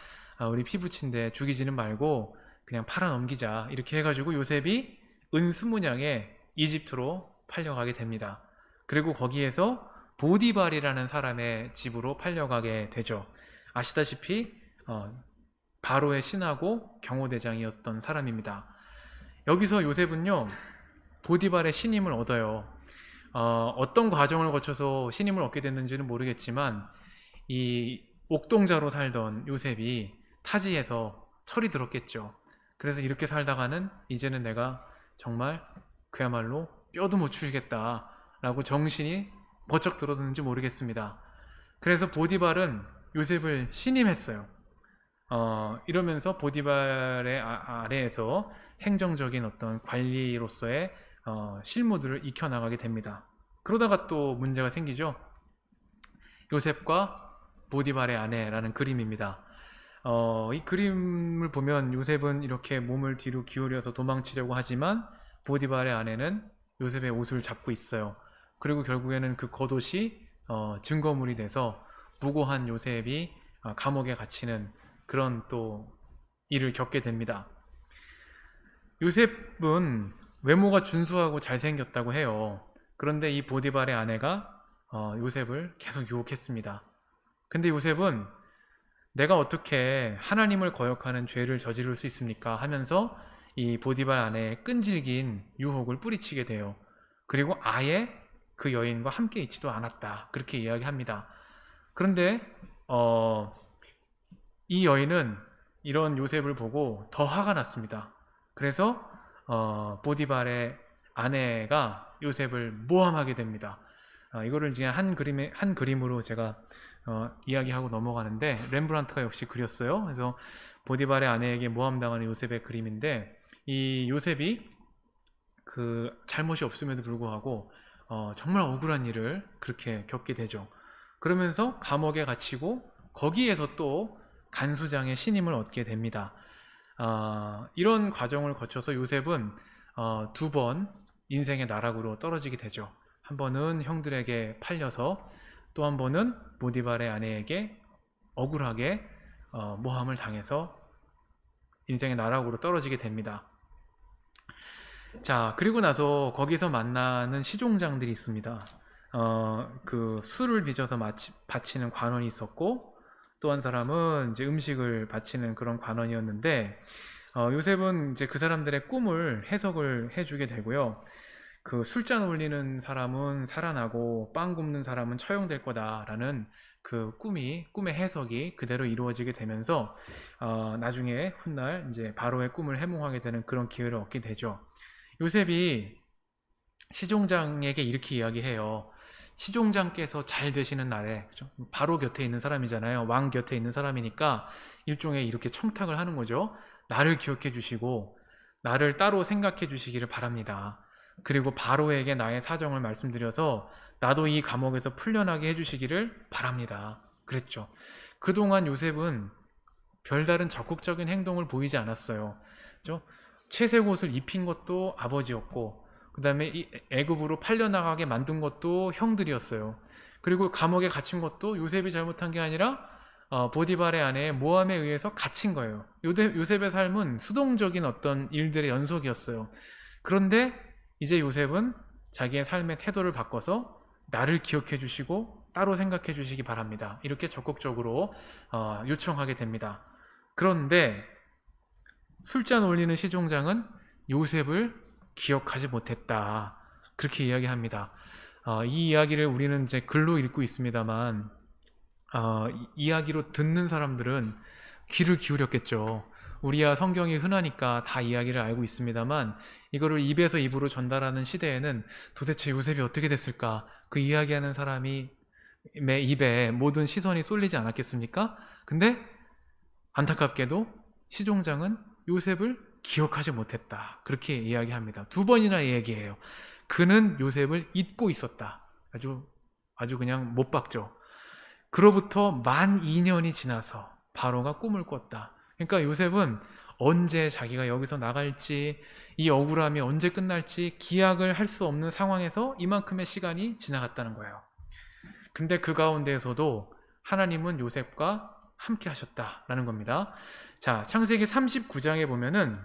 우리 피부친데 죽이지는 말고 그냥 팔아 넘기자. 이렇게 해가지고 요셉이 은수문양에 이집트로 팔려가게 됩니다. 그리고 거기에서 보디발이라는 사람의 집으로 팔려가게 되죠. 아시다시피 바로의 신하고 경호대장이었던 사람입니다. 여기서 요셉은요, 보디발의 신임을 얻어요. 어떤 과정을 거쳐서 신임을 얻게 됐는지는 모르겠지만 이 옥동자로 살던 요셉이 타지에서 철이 들었겠죠. 그래서 이렇게 살다가는 이제는 내가 정말 그야말로 뼈도 못 추리겠다 라고 정신이 버쩍 들었는지 모르겠습니다. 그래서 보디발은 요셉을 신임했어요. 이러면서 보디발의 아래에서 행정적인 어떤 관리로서의 실무들을 익혀나가게 됩니다. 그러다가 또 문제가 생기죠. 요셉과 보디발의 아내라는 그림입니다. 이 그림을 보면 요셉은 이렇게 몸을 뒤로 기울여서 도망치려고 하지만 보디발의 아내는 요셉의 옷을 잡고 있어요. 그리고 결국에는 그 겉옷이 증거물이 돼서 무고한 요셉이 감옥에 갇히는 그런 또 일을 겪게 됩니다. 요셉은 외모가 준수하고 잘생겼다고 해요. 그런데 이 보디발의 아내가 요셉을 계속 유혹했습니다. 근데 요셉은 내가 어떻게 하나님을 거역하는 죄를 저지를 수 있습니까? 하면서 이 보디발 아내의 끈질긴 유혹을 뿌리치게 돼요. 그리고 아예 그 여인과 함께 있지도 않았다. 그렇게 이야기합니다. 그런데 이 여인은 이런 요셉을 보고 더 화가 났습니다. 그래서 보디발의 아내가 요셉을 모함하게 됩니다. 이거를 이제 한 그림으로 제가 이야기하고 넘어가는데, 렘브란트가 역시 그렸어요. 그래서 보디발의 아내에게 모함당하는 요셉의 그림인데, 이 요셉이 그 잘못이 없음에도 불구하고 정말 억울한 일을 그렇게 겪게 되죠. 그러면서 감옥에 갇히고 거기에서 또 간수장의 신임을 얻게 됩니다. 이런 과정을 거쳐서 요셉은 두 번 인생의 나락으로 떨어지게 되죠. 한 번은 형들에게 팔려서, 또 한 번은 보디발의 아내에게 억울하게 모함을 당해서 인생의 나락으로 떨어지게 됩니다. 자, 그리고 나서 거기서 만나는 시종장들이 있습니다. 그 술을 빚어서 바치는 관원이 있었고, 또 한 사람은 이제 음식을 바치는 그런 관원이었는데, 요셉은 이제 그 사람들의 꿈을 해석을 해주게 되고요. 그 술잔 올리는 사람은 살아나고 빵 굽는 사람은 처형될 거다라는 그 꿈의 해석이 그대로 이루어지게 되면서 나중에 훗날 이제 바로의 꿈을 해몽하게 되는 그런 기회를 얻게 되죠. 요셉이 시종장에게 이렇게 이야기해요. 시종장께서 잘 되시는 날에, 그죠? 바로 곁에 있는 사람이잖아요. 왕 곁에 있는 사람이니까 일종의 이렇게 청탁을 하는 거죠. 나를 기억해 주시고 나를 따로 생각해 주시기를 바랍니다. 그리고 바로에게 나의 사정을 말씀드려서 나도 이 감옥에서 풀려나게 해주시기를 바랍니다. 그랬죠. 그동안 요셉은 별다른 적극적인 행동을 보이지 않았어요. 그죠? 채색 옷을 입힌 것도 아버지였고, 그 다음에 애굽으로 팔려나가게 만든 것도 형들이었어요. 그리고 감옥에 갇힌 것도 요셉이 잘못한 게 아니라 보디발의 아내의 모함에 의해서 갇힌 거예요. 요셉의 삶은 수동적인 어떤 일들의 연속이었어요. 그런데 이제 요셉은 자기의 삶의 태도를 바꿔서 나를 기억해 주시고 따로 생각해 주시기 바랍니다. 이렇게 적극적으로 요청하게 됩니다. 그런데 술잔 올리는 시종장은 요셉을 기억하지 못했다. 그렇게 이야기합니다. 이 이야기를 우리는 이제 글로 읽고 있습니다만, 이야기로 듣는 사람들은 귀를 기울였겠죠. 우리야 성경이 흔하니까 다 이야기를 알고 있습니다만, 이거를 입에서 입으로 전달하는 시대에는 도대체 요셉이 어떻게 됐을까? 그 이야기하는 사람이 입에 모든 시선이 쏠리지 않았겠습니까? 근데 안타깝게도 시종장은 요셉을 기억하지 못했다. 그렇게 이야기합니다. 두 번이나 얘기해요. 그는 요셉을 잊고 있었다. 아주 그냥 못 박죠. 그로부터 만 2년이 지나서 바로가 꿈을 꿨다. 그러니까 요셉은 언제 자기가 여기서 나갈지, 이 억울함이 언제 끝날지 기약을 할 수 없는 상황에서 이만큼의 시간이 지나갔다는 거예요. 근데 그 가운데에서도 하나님은 요셉과 함께 하셨다라는 겁니다. 자, 창세기 39장에 보면은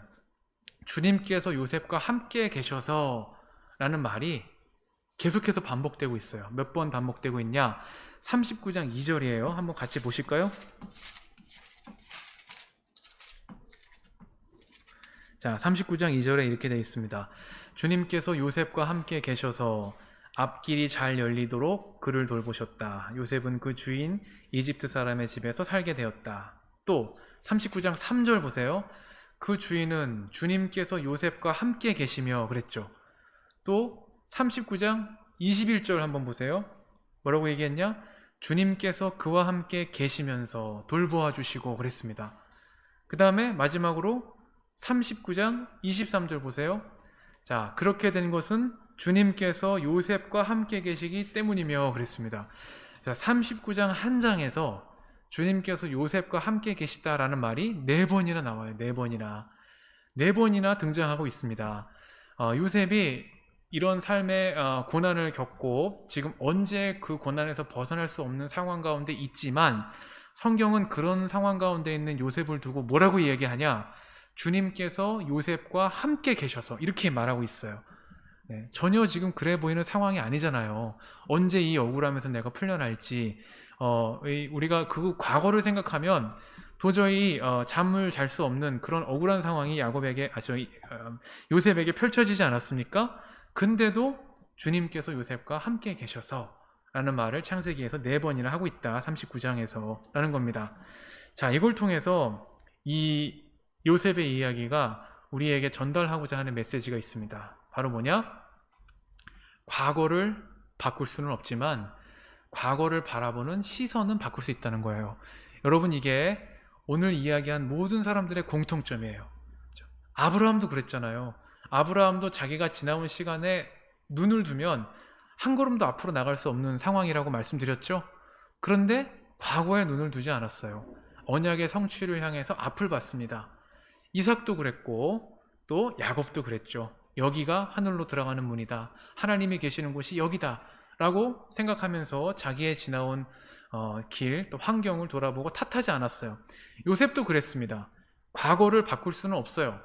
주님께서 요셉과 함께 계셔서 라는 말이 계속해서 반복되고 있어요. 몇 번 반복되고 있냐? 39장 2절이에요. 한번 같이 보실까요? 자, 39장 2절에 이렇게 되어 있습니다. 주님께서 요셉과 함께 계셔서 앞길이 잘 열리도록 그를 돌보셨다. 요셉은 그 주인 이집트 사람의 집에서 살게 되었다. 또 39장 3절 보세요. 그 주인은 주님께서 요셉과 함께 계시며 그랬죠. 또 39장 21절 한번 보세요. 뭐라고 얘기했냐? 주님께서 그와 함께 계시면서 돌보아 주시고 그랬습니다. 그 다음에 마지막으로 39장 23절 보세요. 자, 그렇게 된 것은 주님께서 요셉과 함께 계시기 때문이며 그랬습니다. 자, 39장 한 장에서 주님께서 요셉과 함께 계시다라는 말이 4번이나 나와요. 4번이나. 4번이나 등장하고 있습니다. 요셉이 이런 삶의 고난을 겪고 지금 언제 그 고난에서 벗어날 수 없는 상황 가운데 있지만 성경은 그런 상황 가운데 있는 요셉을 두고 뭐라고 얘기하냐? 주님께서 요셉과 함께 계셔서 이렇게 말하고 있어요. 네, 전혀 지금 그래 보이는 상황이 아니잖아요. 언제 이 억울함에서 내가 풀려날지 우리가 그 과거를 생각하면 도저히 잠을 잘 수 없는 그런 억울한 상황이 요셉에게 펼쳐지지 않았습니까? 근데도 주님께서 요셉과 함께 계셔서 라는 말을 창세기에서 4번이나 하고 있다. 39장에서 라는 겁니다. 자, 이걸 통해서 이 요셉의 이야기가 우리에게 전달하고자 하는 메시지가 있습니다. 바로 뭐냐? 과거를 바꿀 수는 없지만 과거를 바라보는 시선은 바꿀 수 있다는 거예요. 여러분, 이게 오늘 이야기한 모든 사람들의 공통점이에요. 아브라함도 그랬잖아요. 아브라함도 자기가 지나온 시간에 눈을 두면 한 걸음도 앞으로 나갈 수 없는 상황이라고 말씀드렸죠. 그런데 과거에 눈을 두지 않았어요. 언약의 성취를 향해서 앞을 봤습니다. 이삭도 그랬고 또 야곱도 그랬죠. 여기가 하늘로 들어가는 문이다. 하나님이 계시는 곳이 여기다. 라고 생각하면서 자기의 지나온 길, 또 환경을 돌아보고 탓하지 않았어요. 요셉도 그랬습니다. 과거를 바꿀 수는 없어요.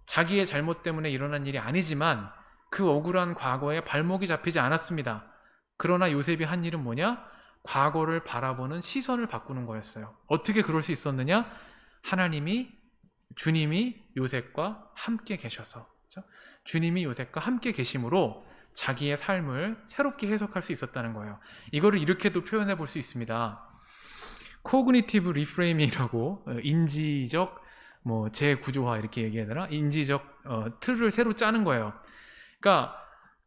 자기의 잘못 때문에 일어난 일이 아니지만 그 억울한 과거에 발목이 잡히지 않았습니다. 그러나 요셉이 한 일은 뭐냐? 과거를 바라보는 시선을 바꾸는 거였어요. 어떻게 그럴 수 있었느냐? 주님이 요셉과 함께 계셔서, 그렇죠? 주님이 요셉과 함께 계심으로 자기의 삶을 새롭게 해석할 수 있었다는 거예요. 이거를 이렇게도 표현해 볼 수 있습니다. 코그니티브 리프레이밍이라고 인지적 재구조화 이렇게 얘기해야 되나? 인지적 틀을 새로 짜는 거예요. 그러니까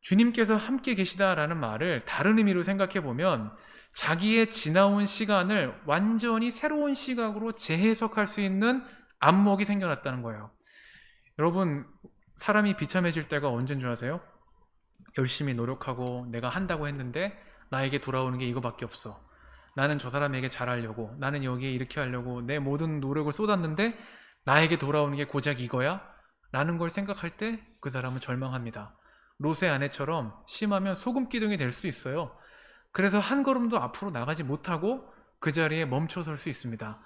주님께서 함께 계시다라는 말을 다른 의미로 생각해 보면 자기의 지나온 시간을 완전히 새로운 시각으로 재해석할 수 있는 안목이 생겨났다는 거예요. 여러분, 사람이 비참해질 때가 언제인 줄 아세요? 열심히 노력하고 내가 한다고 했는데 나에게 돌아오는 게 이거밖에 없어. 나는 저 사람에게 잘하려고, 나는 여기에 이렇게 하려고 내 모든 노력을 쏟았는데 나에게 돌아오는 게 고작 이거야? 라는 걸 생각할 때 그 사람은 절망합니다. 롯의 아내처럼 심하면 소금 기둥이 될 수도 있어요. 그래서 한 걸음도 앞으로 나가지 못하고 그 자리에 멈춰설 수 있습니다.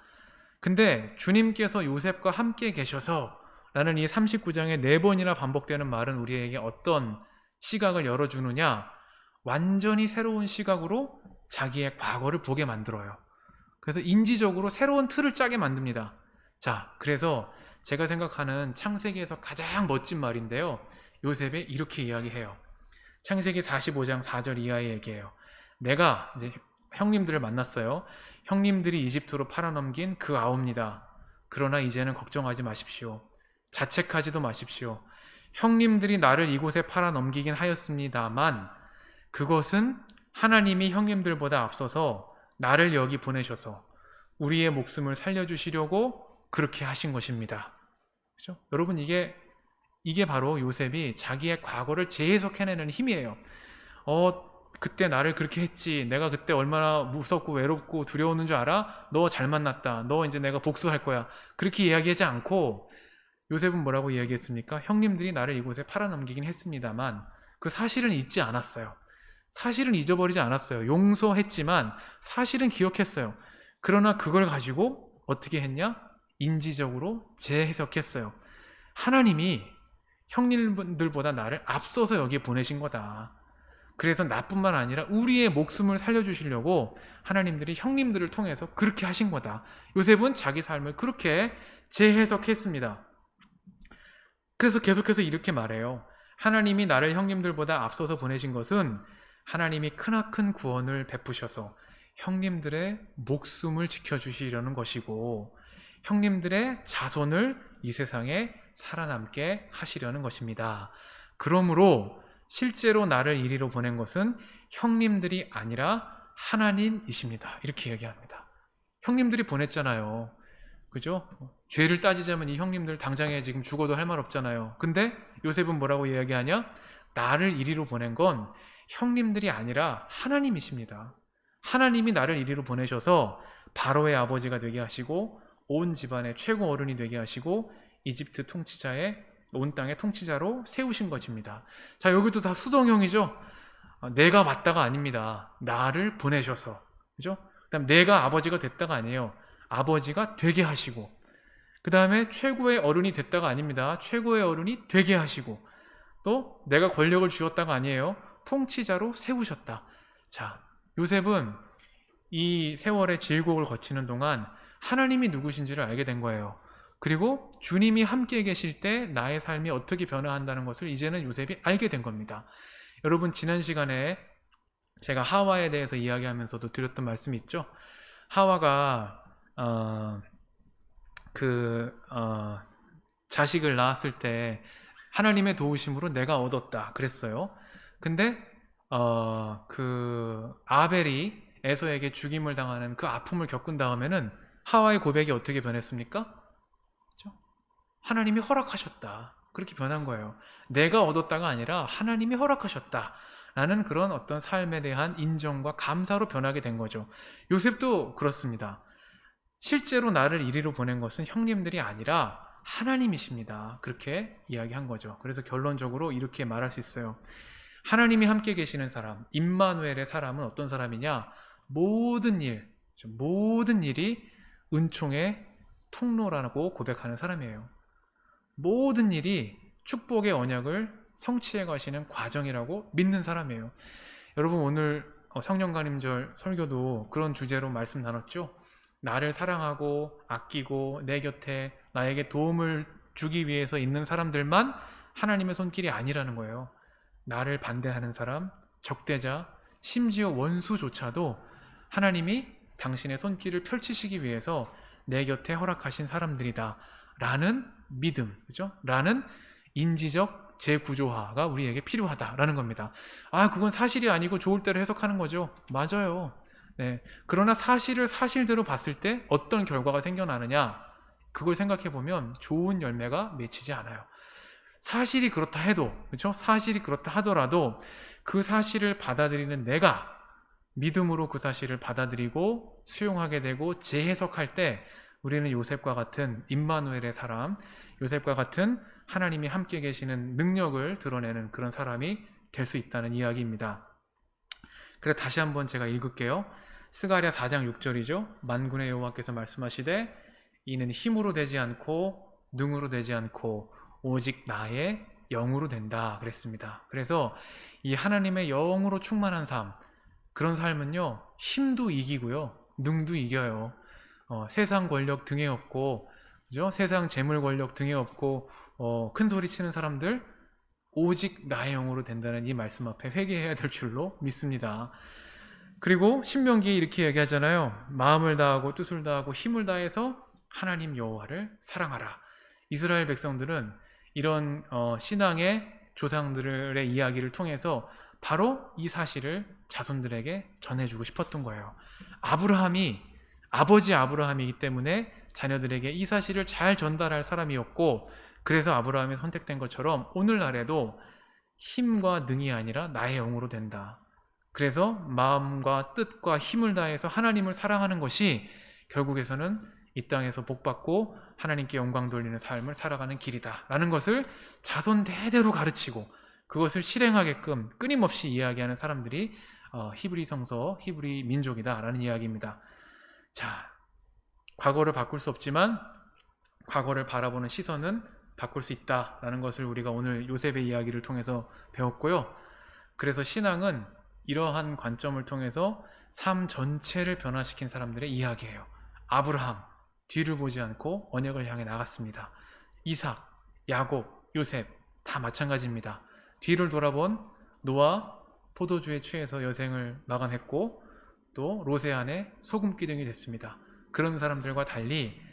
근데 주님께서 요셉과 함께 계셔서 라는 이 39장에 4번이나 반복되는 말은 우리에게 어떤 시각을 열어주느냐? 완전히 새로운 시각으로 자기의 과거를 보게 만들어요. 그래서 인지적으로 새로운 틀을 짜게 만듭니다. 자, 그래서 제가 생각하는 창세기에서 가장 멋진 말인데요. 요셉이 이렇게 이야기해요. 창세기 45장 4절 이하의 얘기예요. 내가 이제 형님들을 만났어요. 형님들이 이집트로 팔아넘긴 그 아우입니다. 그러나 이제는 걱정하지 마십시오. 자책하지도 마십시오. 형님들이 나를 이곳에 팔아넘기긴 하였습니다만 그것은 하나님이 형님들보다 앞서서 나를 여기 보내셔서 우리의 목숨을 살려주시려고 그렇게 하신 것입니다. 그죠? 여러분, 이게 바로 요셉이 자기의 과거를 재해석해내는 힘이에요. 그때 나를 그렇게 했지. 내가 그때 얼마나 무섭고 외롭고 두려웠는 줄 알아? 너 잘 만났다. 너 이제 내가 복수할 거야. 그렇게 이야기하지 않고 요셉은 뭐라고 이야기했습니까? 형님들이 나를 이곳에 팔아넘기긴 했습니다만 그 사실은 잊지 않았어요. 사실은 잊어버리지 않았어요. 용서했지만 사실은 기억했어요. 그러나 그걸 가지고 어떻게 했냐? 인지적으로 재해석했어요. 하나님이 형님들보다 나를 앞서서 여기에 보내신 거다. 그래서 나뿐만 아니라 우리의 목숨을 살려주시려고 하나님들이 형님들을 통해서 그렇게 하신 거다. 요셉은 자기 삶을 그렇게 재해석했습니다. 그래서 계속해서 이렇게 말해요. 하나님이 나를 형님들보다 앞서서 보내신 것은 하나님이 크나큰 구원을 베푸셔서 형님들의 목숨을 지켜주시려는 것이고 형님들의 자손을 이 세상에 살아남게 하시려는 것입니다. 그러므로 실제로 나를 이리로 보낸 것은 형님들이 아니라 하나님이십니다. 이렇게 얘기합니다. 형님들이 보냈잖아요. 그죠? 죄를 따지자면 이 형님들 당장에 지금 죽어도 할 말 없잖아요. 근데 요셉은 뭐라고 이야기하냐? 나를 이리로 보낸 건 형님들이 아니라 하나님이십니다. 하나님이 나를 이리로 보내셔서 바로의 아버지가 되게 하시고 온 집안의 최고 어른이 되게 하시고 이집트 통치자의 온 땅의 통치자로 세우신 것입니다. 자, 여기도 다 수동형이죠. 내가 맞다가 아닙니다. 나를 보내셔서, 그죠? 그다음 내가 아버지가 됐다가 아니에요. 아버지가 되게 하시고, 그 다음에 최고의 어른이 됐다가 아닙니다. 최고의 어른이 되게 하시고, 또 내가 권력을 주었다가 아니에요. 통치자로 세우셨다. 자, 요셉은 이 세월의 질곡을 거치는 동안 하나님이 누구신지를 알게 된 거예요. 그리고 주님이 함께 계실 때 나의 삶이 어떻게 변화한다는 것을 이제는 요셉이 알게 된 겁니다. 여러분, 지난 시간에 제가 하와에 대해서 이야기하면서도 드렸던 말씀이 있죠. 하와가 자식을 낳았을 때 하나님의 도우심으로 내가 얻었다 그랬어요. 근데 아벨이 에서에게 죽임을 당하는 그 아픔을 겪은 다음에는 하와의 고백이 어떻게 변했습니까? 그렇죠? 하나님이 허락하셨다. 그렇게 변한 거예요. 내가 얻었다가 아니라 하나님이 허락하셨다. 라는 그런 어떤 삶에 대한 인정과 감사로 변하게 된 거죠. 요셉도 그렇습니다. 실제로 나를 이리로 보낸 것은 형님들이 아니라 하나님이십니다. 그렇게 이야기한 거죠. 그래서 결론적으로 이렇게 말할 수 있어요. 하나님이 함께 계시는 사람, 임마누엘의 사람은 어떤 사람이냐? 모든 일이 은총의 통로라고 고백하는 사람이에요. 모든 일이 축복의 언약을 성취해 가시는 과정이라고 믿는 사람이에요. 여러분, 오늘 성령간임절 설교도 그런 주제로 말씀 나눴죠. 나를 사랑하고 아끼고 내 곁에 나에게 도움을 주기 위해서 있는 사람들만 하나님의 손길이 아니라는 거예요. 나를 반대하는 사람, 적대자, 심지어 원수조차도 하나님이 당신의 손길을 펼치시기 위해서 내 곁에 허락하신 사람들이다 라는 믿음, 그죠? 라는 인지적 재구조화가 우리에게 필요하다라는 겁니다. 그건 사실이 아니고 좋을 대로 해석하는 거죠. 맞아요. 네. 그러나 사실을 사실대로 봤을 때 어떤 결과가 생겨나느냐, 그걸 생각해 보면 좋은 열매가 맺히지 않아요. 사실이 그렇다 해도, 그렇죠? 사실이 그렇다 하더라도 그 사실을 받아들이는 내가 믿음으로 그 사실을 받아들이고 수용하게 되고 재해석할 때 우리는 요셉과 같은 임마누엘의 사람, 요셉과 같은 하나님이 함께 계시는 능력을 드러내는 그런 사람이 될 수 있다는 이야기입니다. 그래서 다시 한번 제가 읽을게요. 스가랴 4장 6절이죠. 만군의 여호와께서 말씀하시되 이는 힘으로 되지 않고 능으로 되지 않고 오직 나의 영으로 된다 그랬습니다. 그래서 이 하나님의 영으로 충만한 삶, 그런 삶은요, 힘도 이기고요, 능도 이겨요. 세상 권력 등에 업고, 그죠? 세상 재물 권력 등에 업고 큰 소리 치는 사람들, 오직 나의 영으로 된다는 이 말씀 앞에 회개해야 될 줄로 믿습니다. 그리고 신명기에 이렇게 얘기하잖아요. 마음을 다하고 뜻을 다하고 힘을 다해서 하나님 여호와를 사랑하라. 이스라엘 백성들은 이런 신앙의 조상들의 이야기를 통해서 바로 이 사실을 자손들에게 전해주고 싶었던 거예요. 아버지 아브라함이기 때문에 자녀들에게 이 사실을 잘 전달할 사람이었고, 그래서 아브라함이 선택된 것처럼 오늘날에도 힘과 능이 아니라 나의 영으로 된다. 그래서 마음과 뜻과 힘을 다해서 하나님을 사랑하는 것이 결국에서는 이 땅에서 복받고 하나님께 영광 돌리는 삶을 살아가는 길이다 라는 것을 자손 대대로 가르치고 그것을 실행하게끔 끊임없이 이야기하는 사람들이 히브리 성서, 히브리 민족이다 라는 이야기입니다. 자, 과거를 바꿀 수 없지만 과거를 바라보는 시선은 바꿀 수 있다 라는 것을 우리가 오늘 요셉의 이야기를 통해서 배웠고요. 그래서 신앙은 이러한 관점을 통해서 삶 전체를 변화시킨 사람들의 이야기예요. 아브라함, 뒤를 보지 않고 언약을 향해 나갔습니다. 이삭, 야곱, 요셉 다 마찬가지입니다. 뒤를 돌아본 노아, 포도주에 취해서 여생을 마감했고 또 롯의 아내 소금기둥이 됐습니다. 그런 사람들과 달리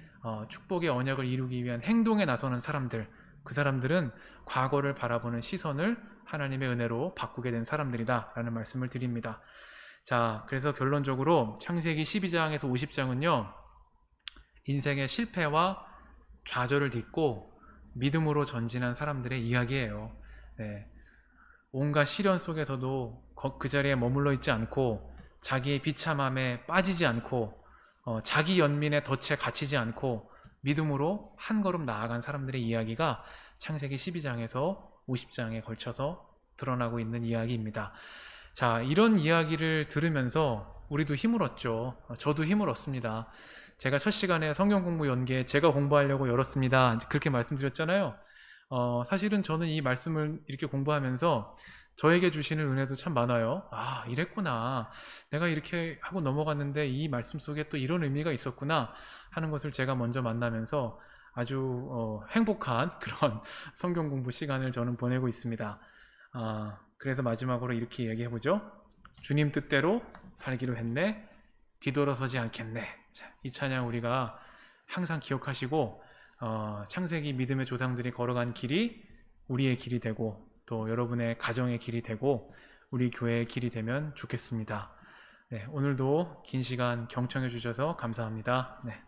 축복의 언약을 이루기 위한 행동에 나서는 사람들, 그 사람들은 과거를 바라보는 시선을 하나님의 은혜로 바꾸게 된 사람들이다 라는 말씀을 드립니다. 자, 그래서 결론적으로 창세기 12장에서 50장은요 인생의 실패와 좌절을 딛고 믿음으로 전진한 사람들의 이야기예요. 네. 온갖 시련 속에서도 그 자리에 머물러 있지 않고 자기의 비참함에 빠지지 않고 자기 연민의 덫에 갇히지 않고 믿음으로 한 걸음 나아간 사람들의 이야기가 창세기 12장에서 50장에 걸쳐서 드러나고 있는 이야기입니다. 자, 이런 이야기를 들으면서 우리도 힘을 얻죠. 저도 힘을 얻습니다. 제가 첫 시간에 성경 공부 연계 제가 공부하려고 열었습니다. 그렇게 말씀드렸잖아요. 사실은 저는 이 말씀을 이렇게 공부하면서 저에게 주시는 은혜도 참 많아요. 아, 이랬구나. 내가 이렇게 하고 넘어갔는데 이 말씀 속에 또 이런 의미가 있었구나 하는 것을 제가 먼저 만나면서 아주 행복한 그런 성경 공부 시간을 저는 보내고 있습니다. 그래서 마지막으로 이렇게 얘기해보죠. 주님 뜻대로 살기로 했네. 뒤돌아서지 않겠네. 자, 이 찬양 우리가 항상 기억하시고 창세기 믿음의 조상들이 걸어간 길이 우리의 길이 되고 또 여러분의 가정의 길이 되고 우리 교회의 길이 되면 좋겠습니다. 네, 오늘도 긴 시간 경청해 주셔서 감사합니다. 네.